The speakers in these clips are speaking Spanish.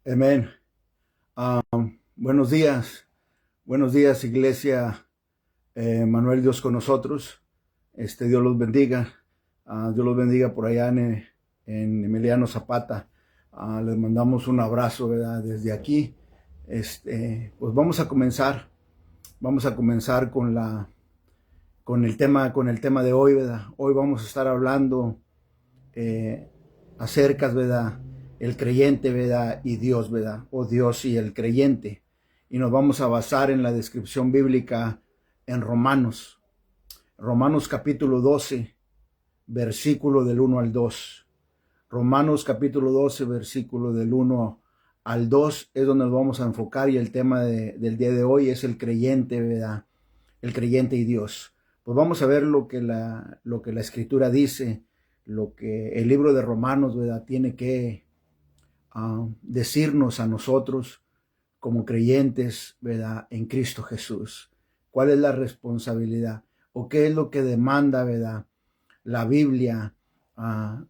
Amén. Buenos días. Buenos días, iglesia. Manuel, Dios con nosotros. Dios los bendiga. Dios los bendiga por allá en Emiliano Zapata. Les mandamos un abrazo, ¿verdad? Desde aquí. Pues vamos a comenzar. Vamos a comenzar con el tema de hoy, ¿verdad? Hoy vamos a estar hablando eh, acerca, ¿verdad? El creyente, ¿verdad? Y Dios, ¿verdad? O Dios y el creyente. Y nos vamos a basar en la descripción bíblica en Romanos. Romanos capítulo 12, versículo del 1 al 2. Romanos capítulo 12, versículo del 1 al 2 es donde nos vamos a enfocar, y el tema del día de hoy es el creyente, ¿verdad? El creyente y Dios. Pues vamos a ver lo que la escritura dice, lo que el libro de Romanos, ¿verdad? Tiene que decirnos a nosotros como creyentes, ¿verdad? En Cristo Jesús. ¿Cuál es la responsabilidad? ¿O qué es lo que demanda, ¿verdad? La Biblia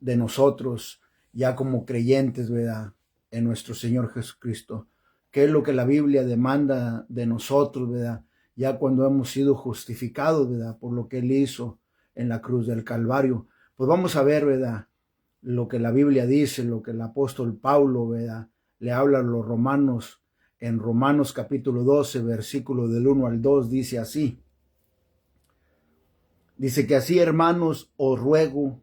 de nosotros ya como creyentes, ¿verdad? En nuestro Señor Jesucristo. ¿Qué es lo que la Biblia demanda de nosotros, ¿verdad? Ya cuando hemos sido justificados, ¿verdad? Por lo que Él hizo en la cruz del Calvario. Pues vamos a ver, ¿verdad? Lo que la Biblia dice, lo que el apóstol Pablo, ¿verdad? Le habla a los romanos en Romanos capítulo 12, versículo del 1 al 2, dice así. Dice que así, hermanos, os ruego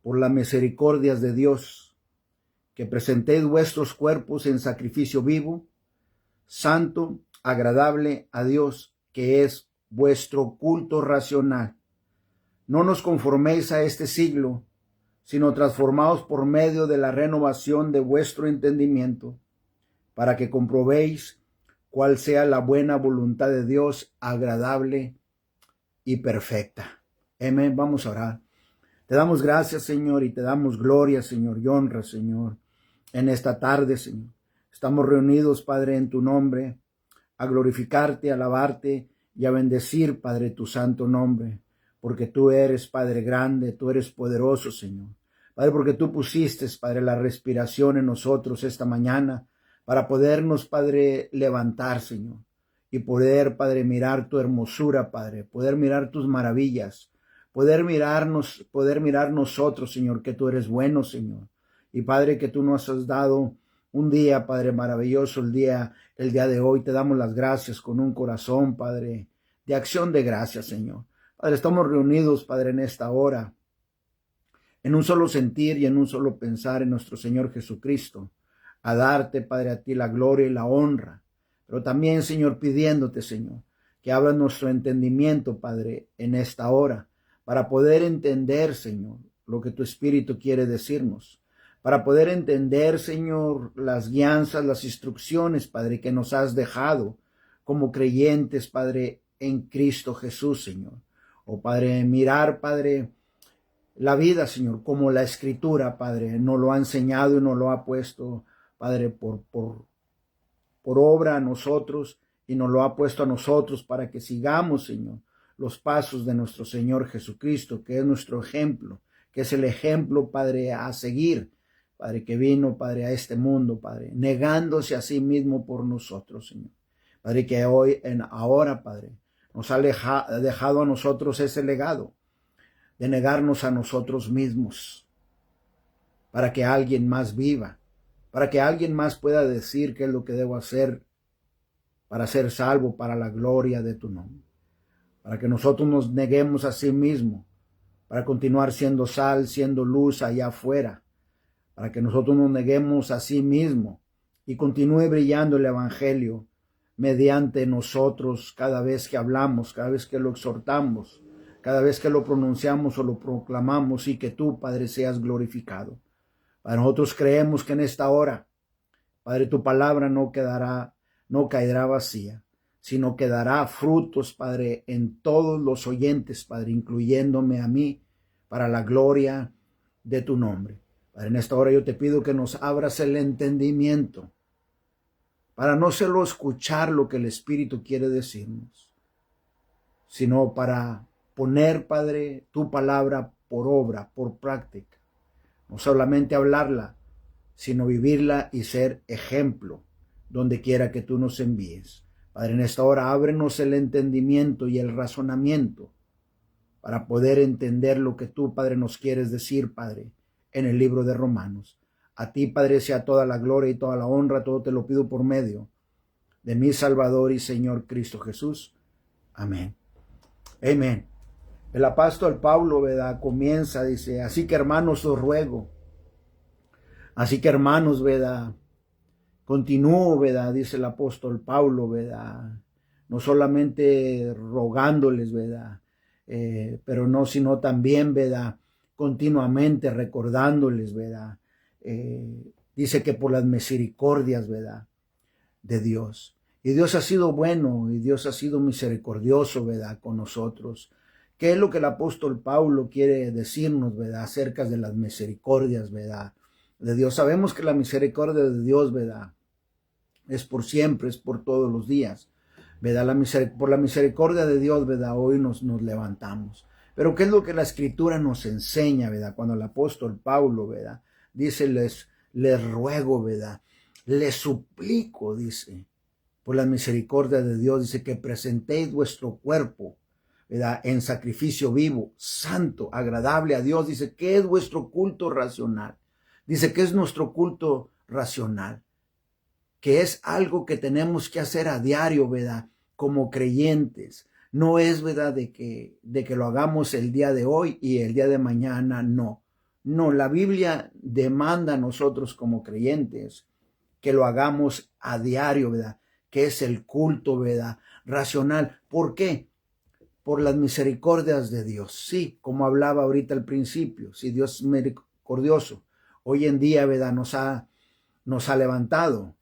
por las misericordias de Dios, que presentéis vuestros cuerpos en sacrificio vivo, santo, agradable a Dios, que es vuestro culto racional. No nos conforméis a este siglo, sino transformaos por medio de la renovación de vuestro entendimiento, para que comprobéis cuál sea la buena voluntad de Dios, agradable y perfecta. Amén. Vamos a orar. Te damos gracias, Señor, y te damos gloria, Señor, y honra, Señor, en esta tarde, Señor. Estamos reunidos, Padre, en tu nombre, a glorificarte, a alabarte y a bendecir, Padre, tu santo nombre, porque tú eres, Padre, grande, tú eres poderoso, Señor. Padre, porque tú pusiste, Padre, la respiración en nosotros esta mañana para podernos, Padre, levantar, Señor, y poder, Padre, mirar tu hermosura, Padre, poder mirar tus maravillas, poder mirar nosotros, Señor, que tú eres bueno, Señor. Y Padre, que tú nos has dado un día, Padre, maravilloso, el día de hoy. Te damos las gracias con un corazón, Padre, de acción de gracias, Señor. Padre, estamos reunidos, Padre, en esta hora, en un solo sentir y en un solo pensar en nuestro Señor Jesucristo, a darte, Padre, a ti la gloria y la honra, pero también, Señor, pidiéndote, Señor, que abra nuestro entendimiento, Padre, en esta hora, para poder entender, Señor, lo que tu Espíritu quiere decirnos, para poder entender, Señor, las guianzas, las instrucciones, Padre, que nos has dejado como creyentes, Padre, en Cristo Jesús, Señor. Oh, Padre, mirar, Padre, la vida, Señor, como la Escritura, Padre, nos lo ha enseñado y nos lo ha puesto, Padre, por obra a nosotros, y nos lo ha puesto a nosotros para que sigamos, Señor, los pasos de nuestro Señor Jesucristo, que es nuestro ejemplo, que es el ejemplo, Padre, a seguir, Padre, que vino, Padre, a este mundo, Padre, negándose a sí mismo por nosotros, Señor. Padre, que ahora, Padre, nos ha dejado a nosotros ese legado de negarnos a nosotros mismos para que alguien más viva, para que alguien más pueda decir qué es lo que debo hacer para ser salvo, para la gloria de tu nombre, para que nosotros nos neguemos a sí mismos, para continuar siendo sal, siendo luz allá afuera, para que nosotros nos neguemos a sí mismos y continúe brillando el Evangelio mediante nosotros cada vez que hablamos, cada vez que lo exhortamos, cada vez que lo pronunciamos o lo proclamamos, y que tú, Padre, seas glorificado. Para nosotros creemos que en esta hora, Padre, tu palabra no caerá vacía, sino que dará frutos, Padre, en todos los oyentes, Padre, incluyéndome a mí, para la gloria de tu nombre. Padre, en esta hora yo te pido que nos abras el entendimiento para no solo escuchar lo que el Espíritu quiere decirnos, sino para poner, Padre, tu palabra por obra, por práctica. No solamente hablarla, sino vivirla y ser ejemplo donde quiera que tú nos envíes. Padre, en esta hora ábrenos el entendimiento y el razonamiento para poder entender lo que tú, Padre, nos quieres decir, Padre, en el libro de Romanos. A ti, Padre, sea toda la gloria y toda la honra, todo te lo pido por medio de mi Salvador y Señor Cristo Jesús. Amén. Amén. El apóstol Pablo, ¿verdad? Comienza, dice, así que hermanos os ruego. Así que hermanos, ¿verdad? Continúo, ¿verdad? Dice el apóstol Pablo, ¿verdad? No solamente rogándoles, ¿verdad? Pero no, sino también, ¿verdad? Continuamente recordándoles, ¿verdad? Dice que por las misericordias, ¿verdad? De Dios. Y Dios ha sido bueno y Dios ha sido misericordioso, ¿verdad? Con nosotros. ¿Qué es lo que el apóstol Pablo quiere decirnos, ¿verdad? Acerca de las misericordias, ¿verdad? De Dios. Sabemos que la misericordia de Dios, ¿verdad? Es por siempre, es por todos los días, ¿verdad? Por la misericordia de Dios, ¿verdad? Hoy nos levantamos. Pero ¿qué es lo que la Escritura nos enseña, ¿verdad? Cuando el apóstol Pablo, ¿verdad? Dice, les ruego, ¿verdad? Les suplico, dice, por la misericordia de Dios, dice que presentéis vuestro cuerpo, ¿verdad? En sacrificio vivo, santo, agradable a Dios. Dice, ¿qué es vuestro culto racional? Dice, ¿qué es nuestro culto racional? Que es algo que tenemos que hacer a diario, ¿verdad? Como creyentes. No es, ¿verdad? De que lo hagamos el día de hoy y el día de mañana, no. No, la Biblia demanda a nosotros como creyentes que lo hagamos a diario, ¿verdad? Que es el culto, ¿verdad? Racional. ¿Por qué? Por las misericordias de Dios. Sí, como hablaba ahorita al principio, sí, Dios es misericordioso. Hoy en día, ¿verdad? Nos ha levantado.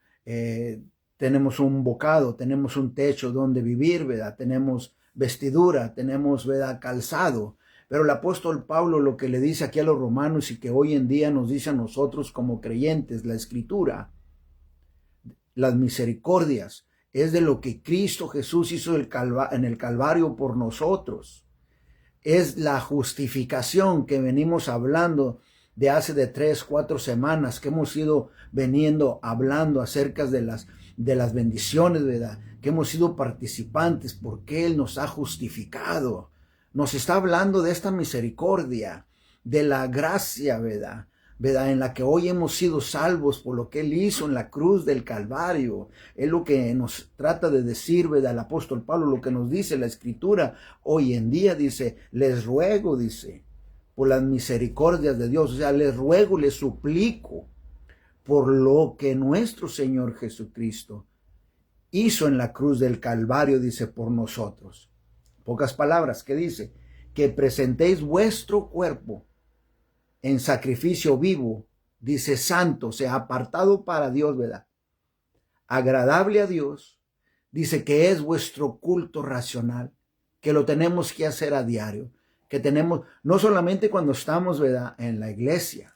Tenemos un bocado, tenemos un techo donde vivir, ¿verdad? Tenemos vestidura, tenemos, ¿verdad? Calzado. Pero el apóstol Pablo lo que le dice aquí a los romanos y que hoy en día nos dice a nosotros como creyentes, la Escritura, las misericordias, es de lo que Cristo Jesús hizo en el Calvario por nosotros. Es la justificación que venimos hablando de hace de 3, 4 semanas, que hemos ido veniendo hablando acerca de las bendiciones, ¿verdad? Que hemos sido participantes porque Él nos ha justificado. Nos está hablando de esta misericordia, de la gracia, ¿verdad? En la que hoy hemos sido salvos por lo que Él hizo en la cruz del Calvario. Es lo que nos trata de decir, ¿verdad? El apóstol Pablo, lo que nos dice la Escritura hoy en día, dice, les ruego, dice, por las misericordias de Dios, o sea, les ruego, les suplico, por lo que nuestro Señor Jesucristo hizo en la cruz del Calvario, dice, por nosotros. Pocas palabras, ¿qué dice? Que presentéis vuestro cuerpo en sacrificio vivo, dice santo, o sea, apartado para Dios, ¿verdad? Agradable a Dios, dice que es vuestro culto racional, que lo tenemos que hacer a diario, que tenemos, no solamente cuando estamos, ¿verdad?, en la iglesia,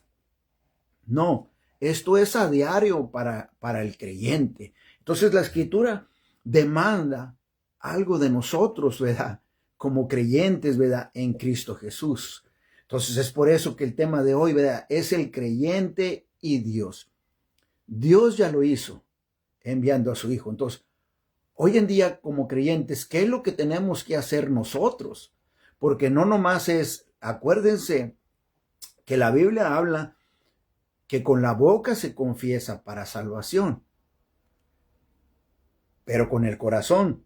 no, esto es a diario para el creyente. Entonces la Escritura demanda algo de nosotros, ¿verdad?, como creyentes, ¿verdad?, en Cristo Jesús. Entonces es por eso que el tema de hoy, ¿verdad?, es el creyente y Dios. Dios ya lo hizo enviando a su Hijo. Entonces, hoy en día como creyentes, ¿qué es lo que tenemos que hacer nosotros? Porque no nomás es, acuérdense que la Biblia habla que con la boca se confiesa para salvación, pero con el corazón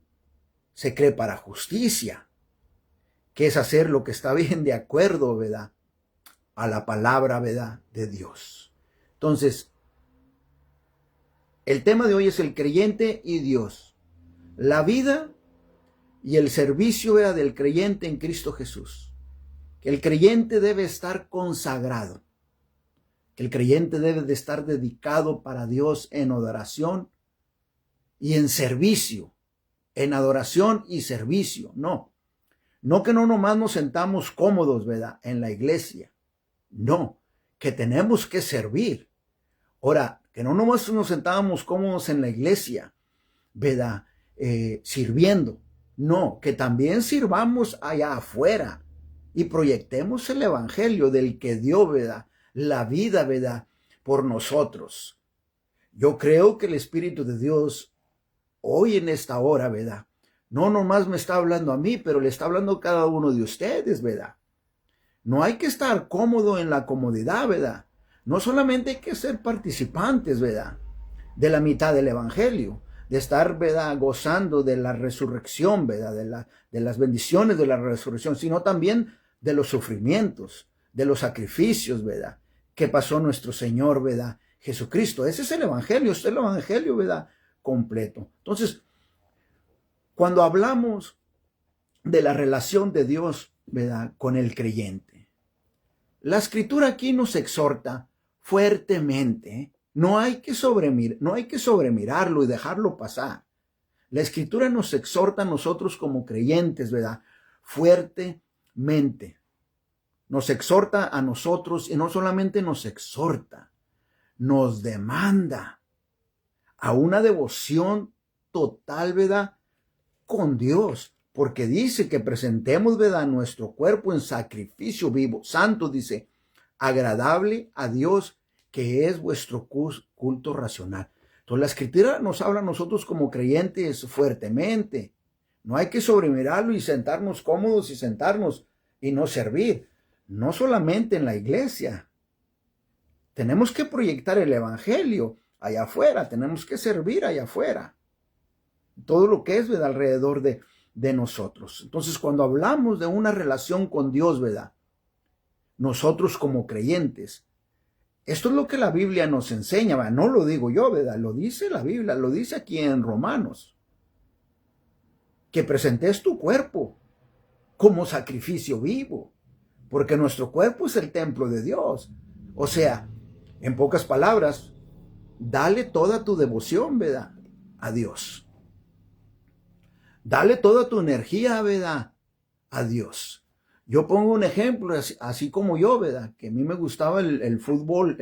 se cree para justicia, que es hacer lo que está bien de acuerdo, ¿verdad?, a la palabra, ¿verdad?, de Dios. Entonces, el tema de hoy es el creyente y Dios. La vida y el servicio, ¿verdad?, del creyente en Cristo Jesús. Que el creyente debe estar consagrado. Que el creyente debe de estar dedicado para Dios en adoración y en servicio. En adoración y servicio, no. No que no nomás nos sentamos cómodos, ¿verdad?, en la iglesia. No, que tenemos que servir. Ahora, que no nomás nos sentábamos cómodos en la iglesia, ¿verdad?, sirviendo. No, que también sirvamos allá afuera y proyectemos el evangelio del que dio, ¿verdad?, la vida, ¿verdad?, por nosotros. Yo creo que el Espíritu de Dios hoy en esta hora, ¿verdad? No nomás me está hablando a mí, pero le está hablando a cada uno de ustedes, ¿verdad? No hay que estar cómodo en la comodidad, ¿verdad? No solamente hay que ser participantes, ¿verdad? De la mitad del Evangelio, de estar, ¿verdad?, gozando de la resurrección, ¿verdad?, de las bendiciones de la resurrección, sino también de los sufrimientos, de los sacrificios, ¿verdad?, que pasó nuestro Señor, ¿verdad?, Jesucristo. Ese es el Evangelio, este es el Evangelio, ¿verdad?, completo. Entonces, cuando hablamos de la relación de Dios, ¿verdad?, con el creyente, la Escritura aquí nos exhorta fuertemente. No hay que sobremirarlo y dejarlo pasar. La Escritura nos exhorta a nosotros como creyentes, ¿verdad?, fuertemente. Nos exhorta a nosotros y no solamente nos exhorta, nos demanda a una devoción total, ¿verdad?, con Dios, porque dice que presentemos, ¿verdad?, nuestro cuerpo en sacrificio vivo, santo, dice, agradable a Dios, que es vuestro culto racional. Entonces la Escritura nos habla a nosotros como creyentes fuertemente. No hay que sobremirarlo y sentarnos cómodos y sentarnos y no servir. No solamente en la iglesia. Tenemos que proyectar el Evangelio allá afuera. Tenemos que servir allá afuera. Todo lo que es, ¿verdad?, alrededor de nosotros. Entonces, cuando hablamos de una relación con Dios, ¿verdad?, nosotros como creyentes, esto es lo que la Biblia nos enseña, ¿verdad? No lo digo yo, ¿verdad? Lo dice la Biblia, lo dice aquí en Romanos, que presentes tu cuerpo como sacrificio vivo, porque nuestro cuerpo es el templo de Dios. O sea, en pocas palabras, dale toda tu devoción, ¿verdad?, a Dios. Dale toda tu energía, ¿verdad?, a Dios. Yo pongo un ejemplo, así como yo, ¿verdad?, que a mí me gustaba el fútbol,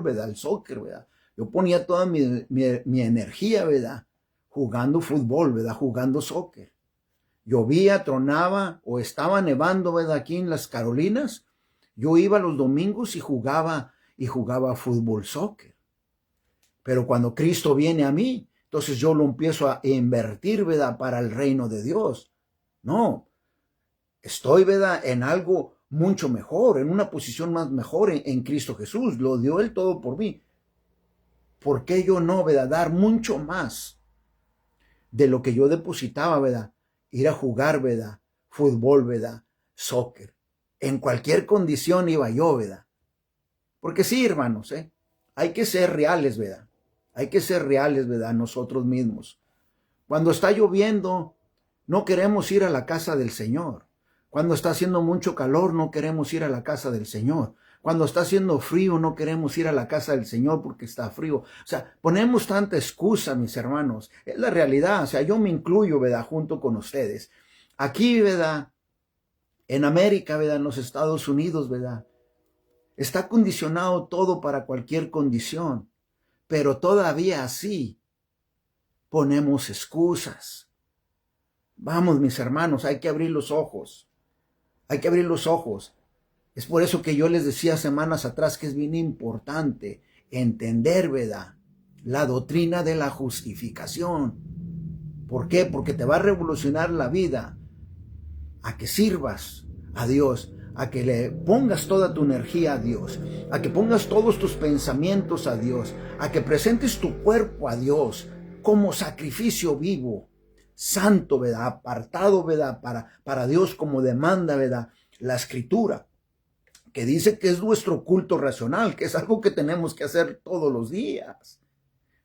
¿verdad?, el soccer, ¿verdad? Yo ponía toda mi energía, ¿verdad?, jugando fútbol, ¿verdad?, jugando soccer. Llovía, tronaba o estaba nevando, ¿verdad?, aquí en las Carolinas. Yo iba los domingos y jugaba fútbol, soccer. Pero cuando Cristo viene a mí, entonces yo lo empiezo a invertir, ¿verdad?, para el reino de Dios. No, estoy, ¿verdad?, en algo mucho mejor, en una posición más mejor en Cristo Jesús. Lo dio Él todo por mí. ¿Por qué yo no, ¿verdad?, dar mucho más de lo que yo depositaba, ¿verdad?, ir a jugar, ¿verdad?, fútbol, ¿verdad?, soccer. En cualquier condición iba yo, ¿verdad? Porque sí, hermanos, hay que ser reales, ¿verdad? Hay que ser reales, ¿verdad?, nosotros mismos. Cuando está lloviendo, no queremos ir a la casa del Señor. Cuando está haciendo mucho calor, no queremos ir a la casa del Señor. Cuando está haciendo frío, no queremos ir a la casa del Señor porque está frío. O sea, ponemos tanta excusa, mis hermanos. Es la realidad. O sea, yo me incluyo, ¿verdad?, junto con ustedes. Aquí, ¿verdad?, en América, ¿verdad?, en los Estados Unidos, ¿verdad?, está condicionado todo para cualquier condición. Pero todavía así ponemos excusas. Vamos, mis hermanos, hay que abrir los ojos. Hay que abrir los ojos. Es por eso que yo les decía semanas atrás que es bien importante entender, ¿verdad?, la doctrina de la justificación. ¿Por qué? Porque te va a revolucionar la vida a que sirvas a Dios, a que le pongas toda tu energía a Dios, a que pongas todos tus pensamientos a Dios, a que presentes tu cuerpo a Dios como sacrificio vivo, santo, ¿verdad?, apartado, ¿verdad?, para Dios, como demanda, ¿verdad?, la Escritura, que dice que es nuestro culto racional, que es algo que tenemos que hacer todos los días.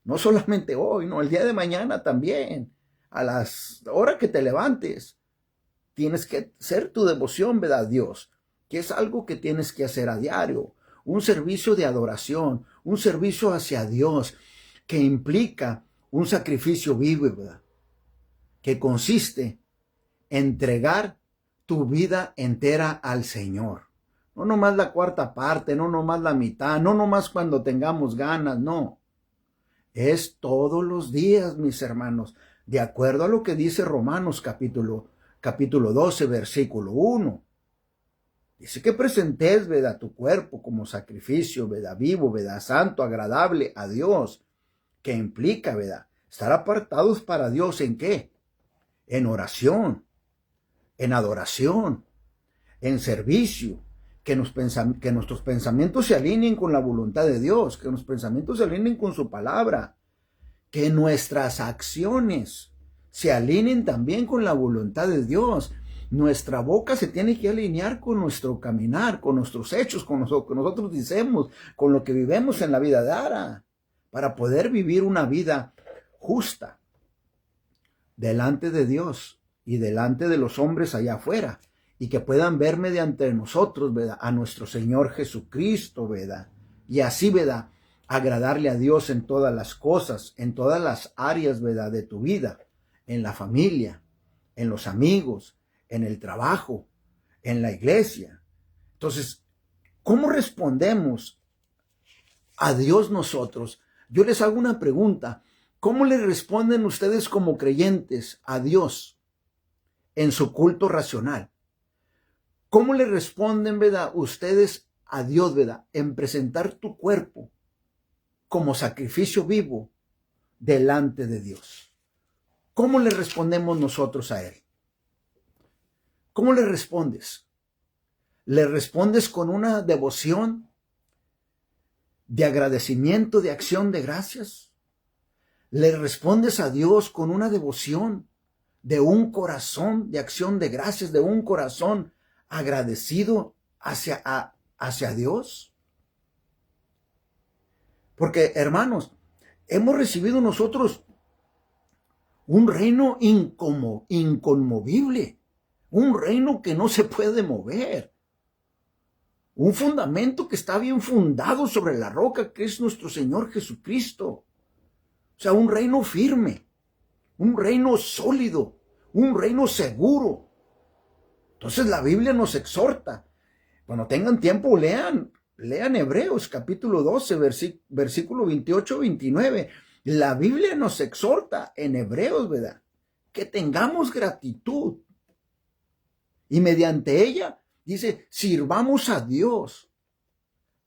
No solamente hoy, no, el día de mañana también, a las horas que te levantes. Tienes que hacer tu devoción, ¿verdad?, a Dios, que es algo que tienes que hacer a diario. Un servicio de adoración, un servicio hacia Dios, que implica un sacrificio vivo, ¿verdad?, que consiste en entregar tu vida entera al Señor. No nomás la cuarta parte, no nomás la mitad, no nomás cuando tengamos ganas, no. Es todos los días, mis hermanos, de acuerdo a lo que dice Romanos capítulo 12, versículo 1. Dice que presentes, ¿verdad?, tu cuerpo como sacrificio, ¿verdad?, vivo, ¿verdad?, santo, agradable a Dios, que implica, ¿verdad?, estar apartados para Dios. ¿En qué? En oración, en adoración, en servicio, que nuestros pensamientos se alineen con la voluntad de Dios, que nuestros pensamientos se alineen con su palabra, que nuestras acciones se alineen también con la voluntad de Dios. Nuestra boca se tiene que alinear con nuestro caminar, con nuestros hechos, con lo que nosotros decimos, con lo que vivimos en la vida diaria, para poder vivir una vida justa delante de Dios y delante de los hombres allá afuera, y que puedan ver mediante nosotros, ¿verdad?, a nuestro Señor Jesucristo, ¿verdad? Y así, ¿verdad?, agradarle a Dios en todas las cosas, en todas las áreas, ¿verdad?, de tu vida, en la familia, en los amigos, en el trabajo, en la iglesia. Entonces, ¿cómo respondemos a Dios nosotros? Yo les hago una pregunta. ¿Cómo le responden ustedes como creyentes a Dios en su culto racional? ¿Cómo le responden, verdad, ustedes a Dios, verdad, en presentar tu cuerpo como sacrificio vivo delante de Dios? ¿Cómo le respondemos nosotros a Él? ¿Cómo le respondes? ¿Le respondes con una devoción de agradecimiento, de acción de gracias? ¿Le respondes a Dios con una devoción de un corazón de acción de gracias, de un corazón agradecido hacia Dios? Porque, hermanos, hemos recibido nosotros un reino inconmovible, un reino que no se puede mover, un fundamento que está bien fundado sobre la roca que es nuestro Señor Jesucristo. O sea, un reino firme, un reino sólido, un reino seguro. Entonces la Biblia nos exhorta. Cuando tengan tiempo, lean Hebreos capítulo 12, versículo 28-29. La Biblia nos exhorta en Hebreos, ¿verdad?, que tengamos gratitud. Y mediante ella, dice, sirvamos a Dios,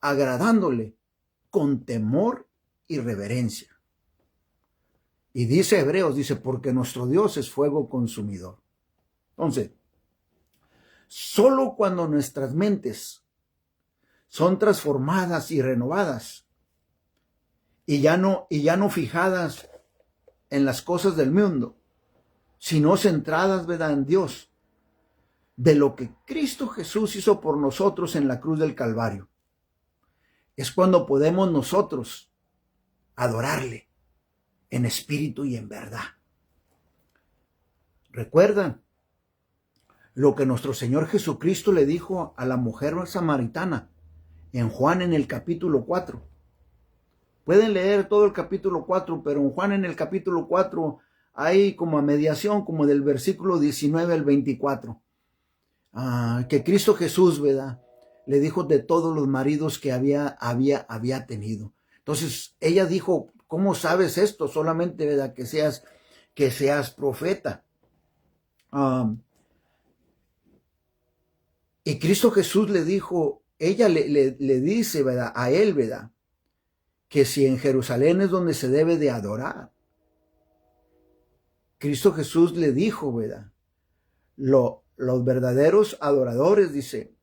agradándole con temor y reverencia. Y dice Hebreos, dice, porque nuestro Dios es fuego consumidor. Entonces, solo cuando nuestras mentes son transformadas y renovadas y ya no fijadas en las cosas del mundo, sino centradas, ¿verdad?, en Dios, de lo que Cristo Jesús hizo por nosotros en la cruz del Calvario, es cuando podemos nosotros adorarle en espíritu y en verdad. ¿Recuerdan lo que nuestro Señor Jesucristo le dijo a la mujer samaritana en Juan en el capítulo 4? Pueden leer todo el capítulo 4, pero en Juan en el capítulo 4 hay como a mediación, como del versículo 19 al 24, que Cristo Jesús, ¿verdad?, le dijo de todos los maridos que había tenido. Entonces ella dijo, ¿cómo sabes esto? Solamente, ¿verdad?, que seas profeta. Y Cristo Jesús le dijo, ella le dice, ¿verdad?, a él, ¿verdad?, que si en Jerusalén es donde se debe de adorar. Cristo Jesús le dijo, ¿verdad?, los verdaderos adoradores, dice,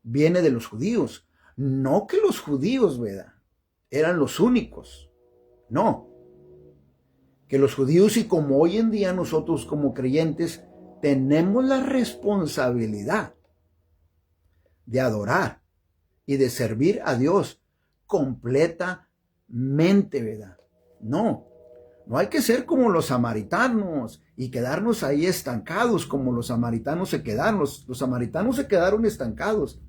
viene de los judíos. No que los judíos, ¿verdad?, eran los únicos. No. Que los judíos, y como hoy en día nosotros como creyentes tenemos la responsabilidad de adorar y de servir a Dios completamente, ¿verdad? No hay que ser como los samaritanos y quedarnos ahí estancados como los samaritanos se quedaron. Los samaritanos se quedaron estancados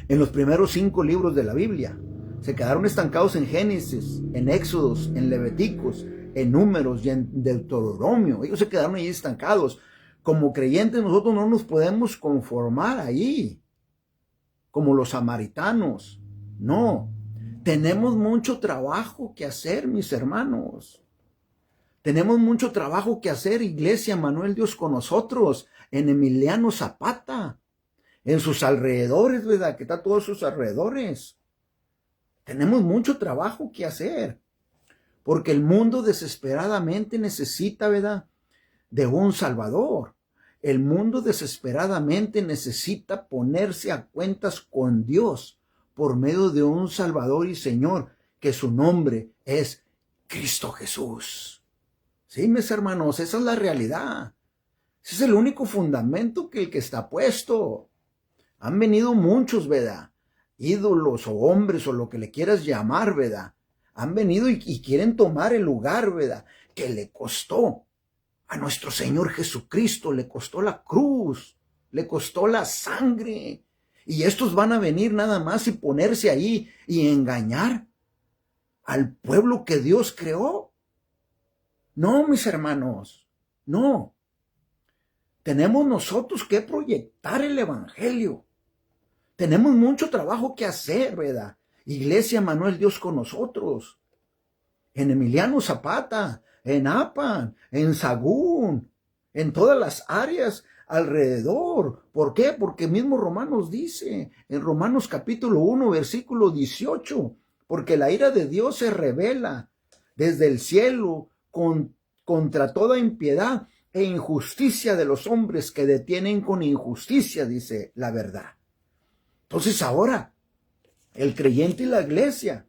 en los primeros 5 libros de la Biblia. Se quedaron estancados en Génesis, en Éxodos, en Levíticos, en Números y en Deuteronomio. Ellos se quedaron ahí estancados. Como creyentes nosotros no nos podemos conformar ahí como los samaritanos. No, tenemos mucho trabajo que hacer, mis hermanos. Tenemos mucho trabajo que hacer, Iglesia Manuel Dios con nosotros, en Emiliano Zapata. en sus alrededores, ¿verdad? Que está a todos sus alrededores. Tenemos mucho trabajo que hacer, porque el mundo desesperadamente necesita, ¿verdad?, de un Salvador. El mundo desesperadamente necesita ponerse a cuentas con Dios por medio de un Salvador y Señor, que su nombre es Cristo Jesús. Sí, mis hermanos, esa es la realidad. Ese es el único fundamento que el que está puesto. Han venido muchos, ¿verdad?, ídolos o hombres o lo que le quieras llamar, ¿verdad? Han venido y quieren tomar el lugar, ¿verdad?, que le costó a nuestro Señor Jesucristo, le costó la cruz, le costó la sangre. Y estos van a venir nada más y ponerse ahí y engañar al pueblo que Dios creó. No, mis hermanos, no. Tenemos nosotros que proyectar el evangelio. Tenemos mucho trabajo que hacer, ¿verdad? Iglesia Manuel Dios con nosotros. En Emiliano Zapata, en Apan, en Sagún, en todas las áreas alrededor. ¿Por qué? Porque mismo Romanos dice, en Romanos capítulo 1, versículo 18, porque la ira de Dios se revela desde el cielo contra toda impiedad e injusticia de los hombres que detienen con injusticia, dice la verdad. Entonces ahora, el creyente y la iglesia,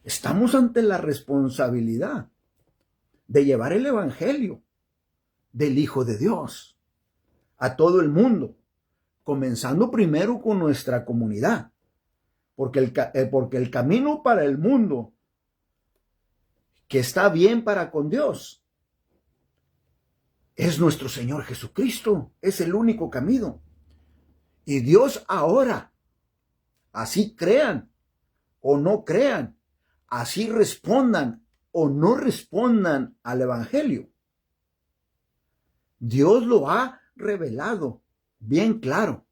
estamos ante la responsabilidad de llevar el evangelio del Hijo de Dios a todo el mundo, comenzando primero con nuestra comunidad, porque el camino para el mundo que está bien para con Dios es nuestro Señor Jesucristo, es el único camino. Y Dios ahora, así crean o no crean, así respondan o no respondan al evangelio, Dios lo ha revelado bien claro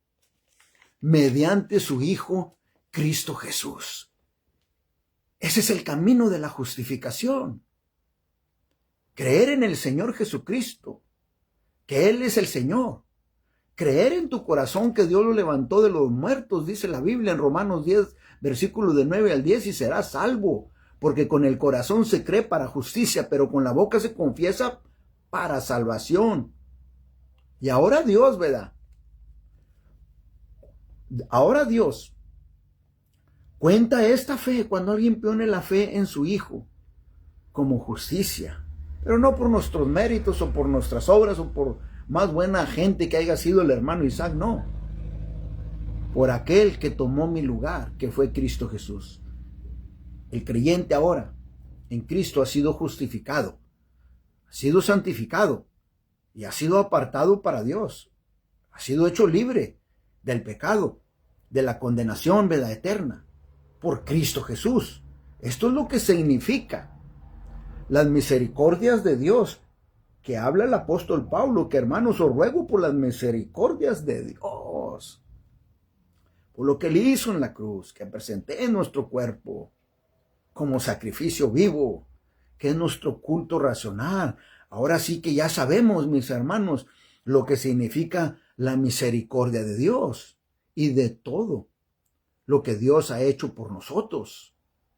mediante su Hijo Cristo Jesús. Ese es el camino de la justificación. Creer en el Señor Jesucristo, que Él es el Señor. Creer en tu corazón que Dios lo levantó de los muertos, dice la Biblia en Romanos 10, versículos de 9 al 10, y serás salvo, porque con el corazón se cree para justicia, pero con la boca se confiesa para salvación. Y ahora Dios, ¿verdad? Ahora Dios cuenta esta fe cuando alguien pone la fe en su Hijo como justicia, pero no por nuestros méritos o por nuestras obras o por más buena gente que haya sido el hermano Isaac, no. Por aquel que tomó mi lugar, que fue Cristo Jesús. El creyente ahora en Cristo ha sido justificado, ha sido santificado y ha sido apartado para Dios. Ha sido hecho libre del pecado, de la condenación, vida eterna, por Cristo Jesús. Esto es lo que significa las misericordias de Dios, que habla el apóstol Pablo, que hermanos, os ruego por las misericordias de Dios, por lo que Él hizo en la cruz, que presenté en nuestro cuerpo como sacrificio vivo, que es nuestro culto racional. Ahora sí que ya sabemos, mis hermanos, lo que significa la misericordia de Dios y de todo lo que Dios ha hecho por nosotros.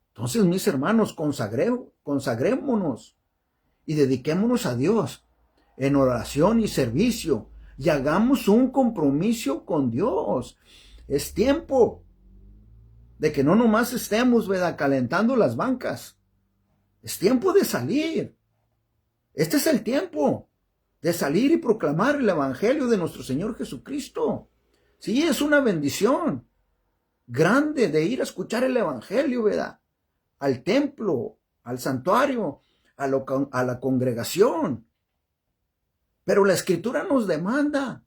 Entonces, mis hermanos, consagrémonos y dediquémonos a Dios en oración y servicio y hagamos un compromiso con Dios. Es tiempo de que no nomás estemos, ¿verdad?, calentando las bancas. Es tiempo de salir. Este es el tiempo de salir y proclamar el evangelio de nuestro Señor Jesucristo. Sí, es una bendición grande de ir a escuchar el evangelio, ¿verdad?, al templo, al santuario, a la congregación. Pero la Escritura nos demanda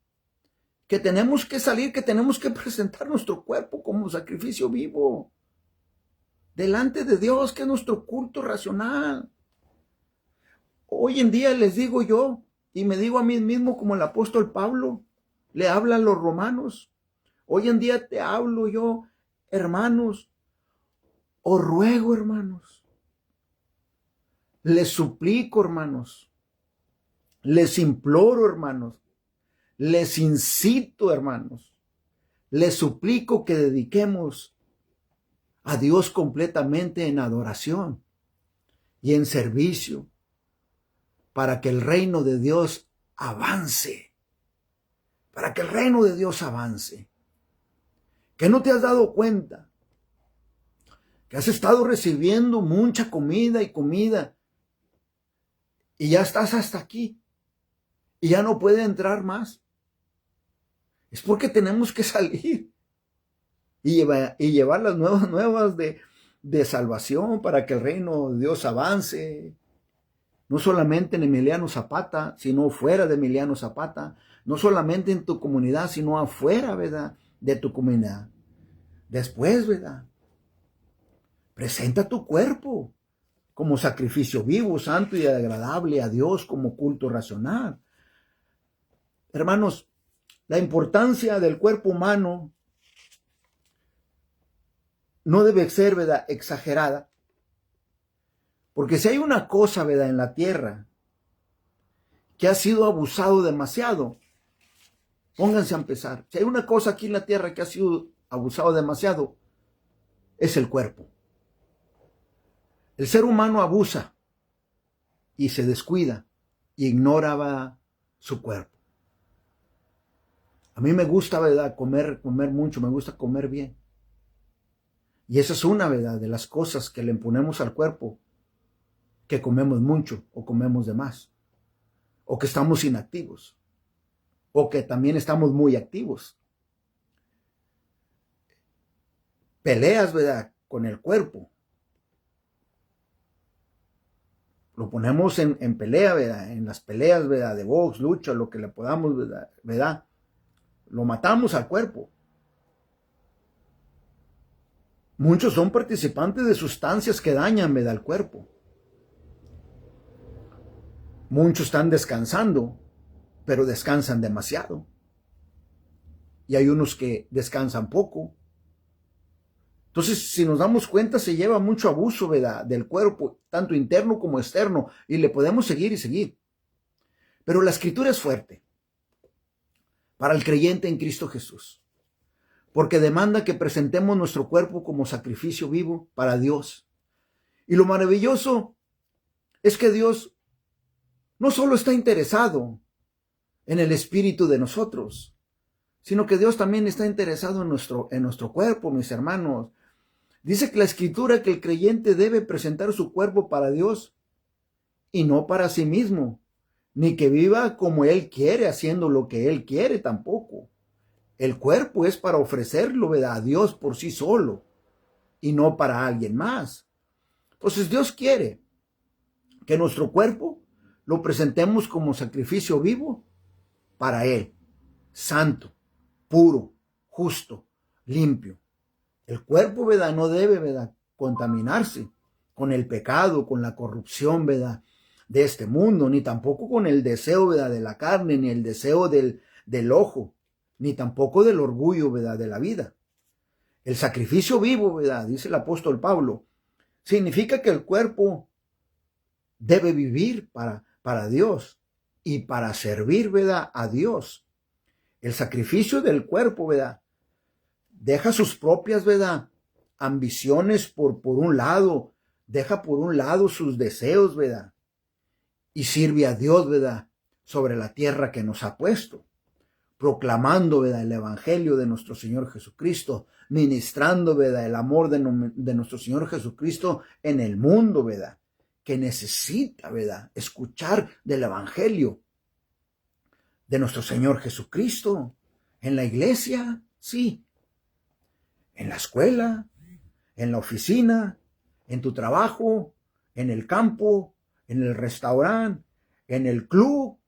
que tenemos que salir, que tenemos que presentar nuestro cuerpo como sacrificio vivo delante de Dios, que es nuestro culto racional. Hoy en día les digo yo, y me digo a mí mismo como el apóstol Pablo, le habla a los romanos. Hoy en día te hablo yo, hermanos, os ruego, hermanos, les suplico, hermanos, les imploro, hermanos, les incito, hermanos, les suplico que dediquemos a Dios completamente en adoración y en servicio para que el reino de Dios avance, para que el reino de Dios avance. ¿Que no te has dado cuenta que has estado recibiendo mucha comida y ya estás hasta aquí y ya no puede entrar más? Es porque tenemos que salir y llevar las nuevas de salvación para que el reino de Dios avance. No solamente en Emiliano Zapata, sino fuera de Emiliano Zapata. No solamente en tu comunidad, sino afuera, ¿verdad?, de tu comunidad. Después, ¿verdad?, presenta tu cuerpo como sacrificio vivo, santo y agradable a Dios, como culto racional. Hermanos, la importancia del cuerpo humano no debe ser, ¿verdad?, exagerada. Porque si hay una cosa, ¿verdad?, en la tierra que ha sido abusado demasiado, pónganse a empezar. Si hay una cosa aquí en la tierra que ha sido abusado demasiado, es el cuerpo. El ser humano abusa y se descuida y ignora su cuerpo. A mí me gusta, ¿verdad?, comer mucho, me gusta comer bien. Y esa es una, ¿verdad?, de las cosas que le imponemos al cuerpo, que comemos mucho o comemos de más, o que estamos inactivos, o que también estamos muy activos. Peleas, ¿verdad?, con el cuerpo. Lo ponemos en pelea, ¿verdad?, en las peleas, ¿verdad?, de box, lucha, lo que le podamos, ¿verdad? Lo matamos al cuerpo. Muchos son participantes de sustancias que dañan, ¿verdad?, al cuerpo. Muchos están descansando, pero descansan demasiado. Y hay unos que descansan poco. Entonces, si nos damos cuenta, se lleva mucho abuso, ¿verdad?, del cuerpo, tanto interno como externo, y le podemos seguir y seguir. Pero la Escritura es fuerte para el creyente en Cristo Jesús, porque demanda que presentemos nuestro cuerpo como sacrificio vivo para Dios. Y lo maravilloso es que Dios no solo está interesado en el espíritu de nosotros, sino que Dios también está interesado en nuestro cuerpo, mis hermanos. Dice que la Escritura que el creyente debe presentar su cuerpo para Dios y no para sí mismo, ni que viva como Él quiere, haciendo lo que Él quiere tampoco. El cuerpo es para ofrecerlo, ¿verdad?, a Dios por sí solo y no para alguien más. Entonces Dios quiere que nuestro cuerpo lo presentemos como sacrificio vivo para Él, santo, puro, justo, limpio. El cuerpo, ¿verdad?, no debe, ¿verdad?, contaminarse con el pecado, con la corrupción, ¿verdad?, de este mundo, ni tampoco con el deseo, ¿verdad?, de la carne, ni el deseo del ojo, ni tampoco del orgullo, ¿verdad?, de la vida. El sacrificio vivo, ¿verdad?, dice el apóstol Pablo, significa que el cuerpo debe vivir para Dios y para servir, ¿verdad?, a Dios. El sacrificio del cuerpo, ¿verdad?, deja sus propias, ¿verdad?, ambiciones por un lado, deja por un lado sus deseos, ¿verdad?, y sirve a Dios, ¿verdad?, sobre la tierra que nos ha puesto, proclamando, ¿verdad?, el evangelio de nuestro Señor Jesucristo, ministrando, ¿verdad?, el amor de nuestro Señor Jesucristo en el mundo, ¿verdad?, que necesita, ¿verdad?, escuchar del evangelio de nuestro Señor Jesucristo. En la iglesia, sí. En la escuela, en la oficina, en tu trabajo, en el campo, en el restaurante, en el club,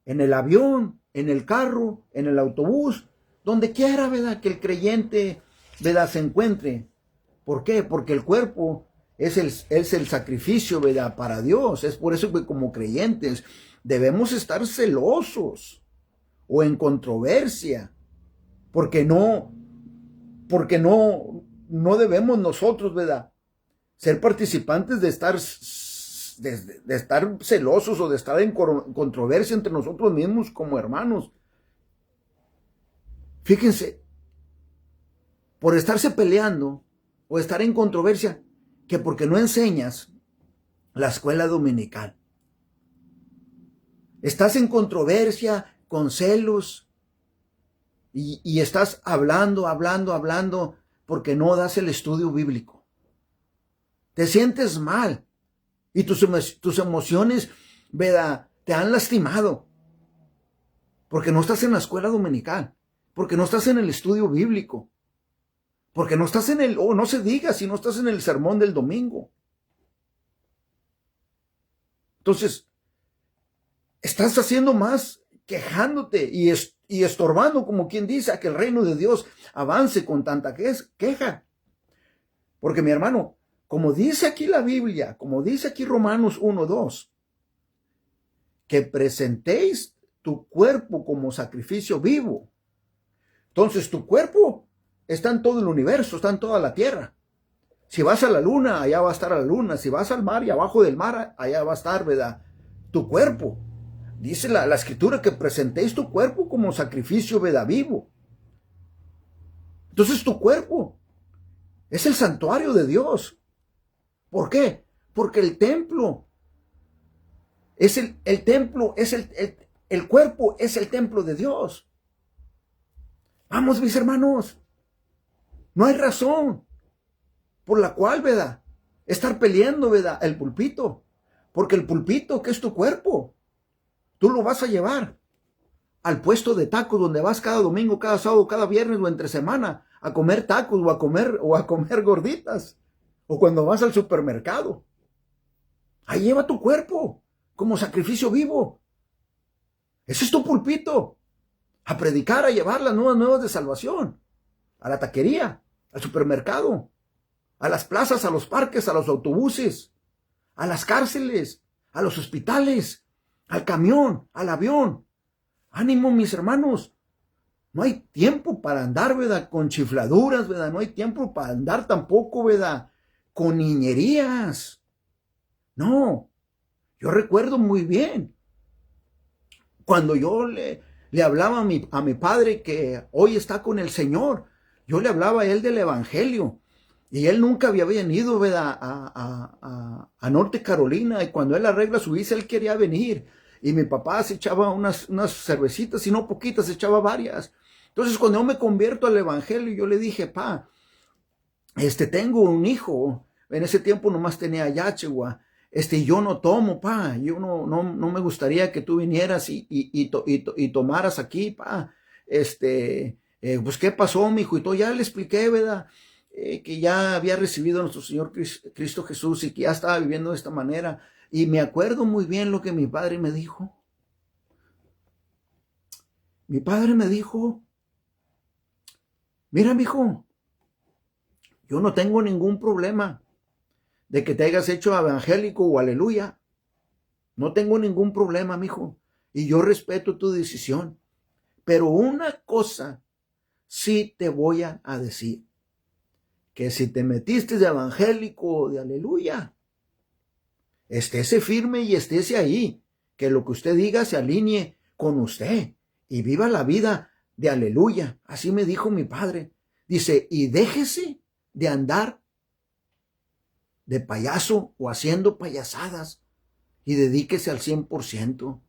en el avión, en el carro, en el autobús, donde quiera, ¿verdad?, que el creyente, ¿verdad?, se encuentre. ¿Por qué? Porque el cuerpo es el sacrificio, ¿verdad?, para Dios. Es por eso que como creyentes debemos estar celosos o en controversia, porque no debemos nosotros, ¿verdad?, ser participantes de estar celosos o de estar en controversia entre nosotros mismos como hermanos. Fíjense, por estarse peleando o estar en controversia, que porque no enseñas la escuela dominical. Estás en controversia, con celos, y estás hablando, porque no das el estudio bíblico. Te sientes mal y tus emociones, ¿verdad?, te han lastimado porque no estás en la escuela dominical, porque no estás en el estudio bíblico, porque no estás no se diga si no estás en el sermón del domingo. Entonces, estás haciendo más quejándote y estorbando, como quien dice, a que el reino de Dios avance con tanta queja. Porque, mi hermano, como dice aquí la Biblia, como dice aquí Romanos 1:2, que presentéis tu cuerpo como sacrificio vivo. Entonces, tu cuerpo está en todo el universo, está en toda la tierra. Si vas a la luna, allá va a estar la luna. Si vas al mar y abajo del mar, allá va a estar, ¿verdad?, tu cuerpo. Dice la escritura que presentéis tu cuerpo como sacrificio, ¿verdad?, vivo. Entonces tu cuerpo es el santuario de Dios. ¿Por qué? Porque el templo es el templo, es el cuerpo es el templo de Dios. Vamos, mis hermanos, no hay razón por la cual, ¿verdad?, estar peleando, ¿verdad?, el pulpito. Porque el pulpito, que es tu cuerpo, tú lo vas a llevar al puesto de tacos donde vas cada domingo, cada sábado, cada viernes o entre semana a comer tacos o a comer gorditas. O cuando vas al supermercado. Ahí lleva tu cuerpo como sacrificio vivo. Ese es tu pulpito. A predicar, a llevar las nuevas de salvación. A la taquería, al supermercado, a las plazas, a los parques, a los autobuses, a las cárceles, a los hospitales, al camión, al avión. Ánimo, mis hermanos. No hay tiempo para andar, ¿verdad?, con chifladuras, ¿verdad? No hay tiempo para andar tampoco, ¿verdad?, con niñerías. No. Yo recuerdo muy bien cuando yo le hablaba a mi padre que hoy está con el Señor. Yo le hablaba a él del Evangelio. Y él nunca había venido, ¿verdad?, a Norte Carolina. Y cuando él arregla su visa, él quería venir. Y mi papá se echaba unas cervecitas, y no poquitas, se echaba varias. Entonces, cuando yo me convierto al Evangelio, yo le dije, pa, tengo un hijo. En ese tiempo nomás tenía Yachegua. Yo no tomo, pa. Yo no me gustaría que tú vinieras y tomaras aquí, pa. Pues, ¿qué pasó, mijo? Y todo, ya le expliqué, ¿verdad?, que ya había recibido a nuestro Señor Cristo Jesús y que ya estaba viviendo de esta manera. Y me acuerdo muy bien lo que mi padre me dijo. Mi padre me dijo, mira, mijo, yo no tengo ningún problema de que te hayas hecho evangélico o aleluya. No tengo ningún problema, mijo. Y yo respeto tu decisión. Pero una cosa sí te voy a decir. Que si te metiste de evangélico o de aleluya, estése firme y estése ahí. Que lo que usted diga se alinee con usted. Y viva la vida de aleluya. Así me dijo mi padre. Dice, y déjese de andar de payaso o haciendo payasadas. Y dedíquese al 100%.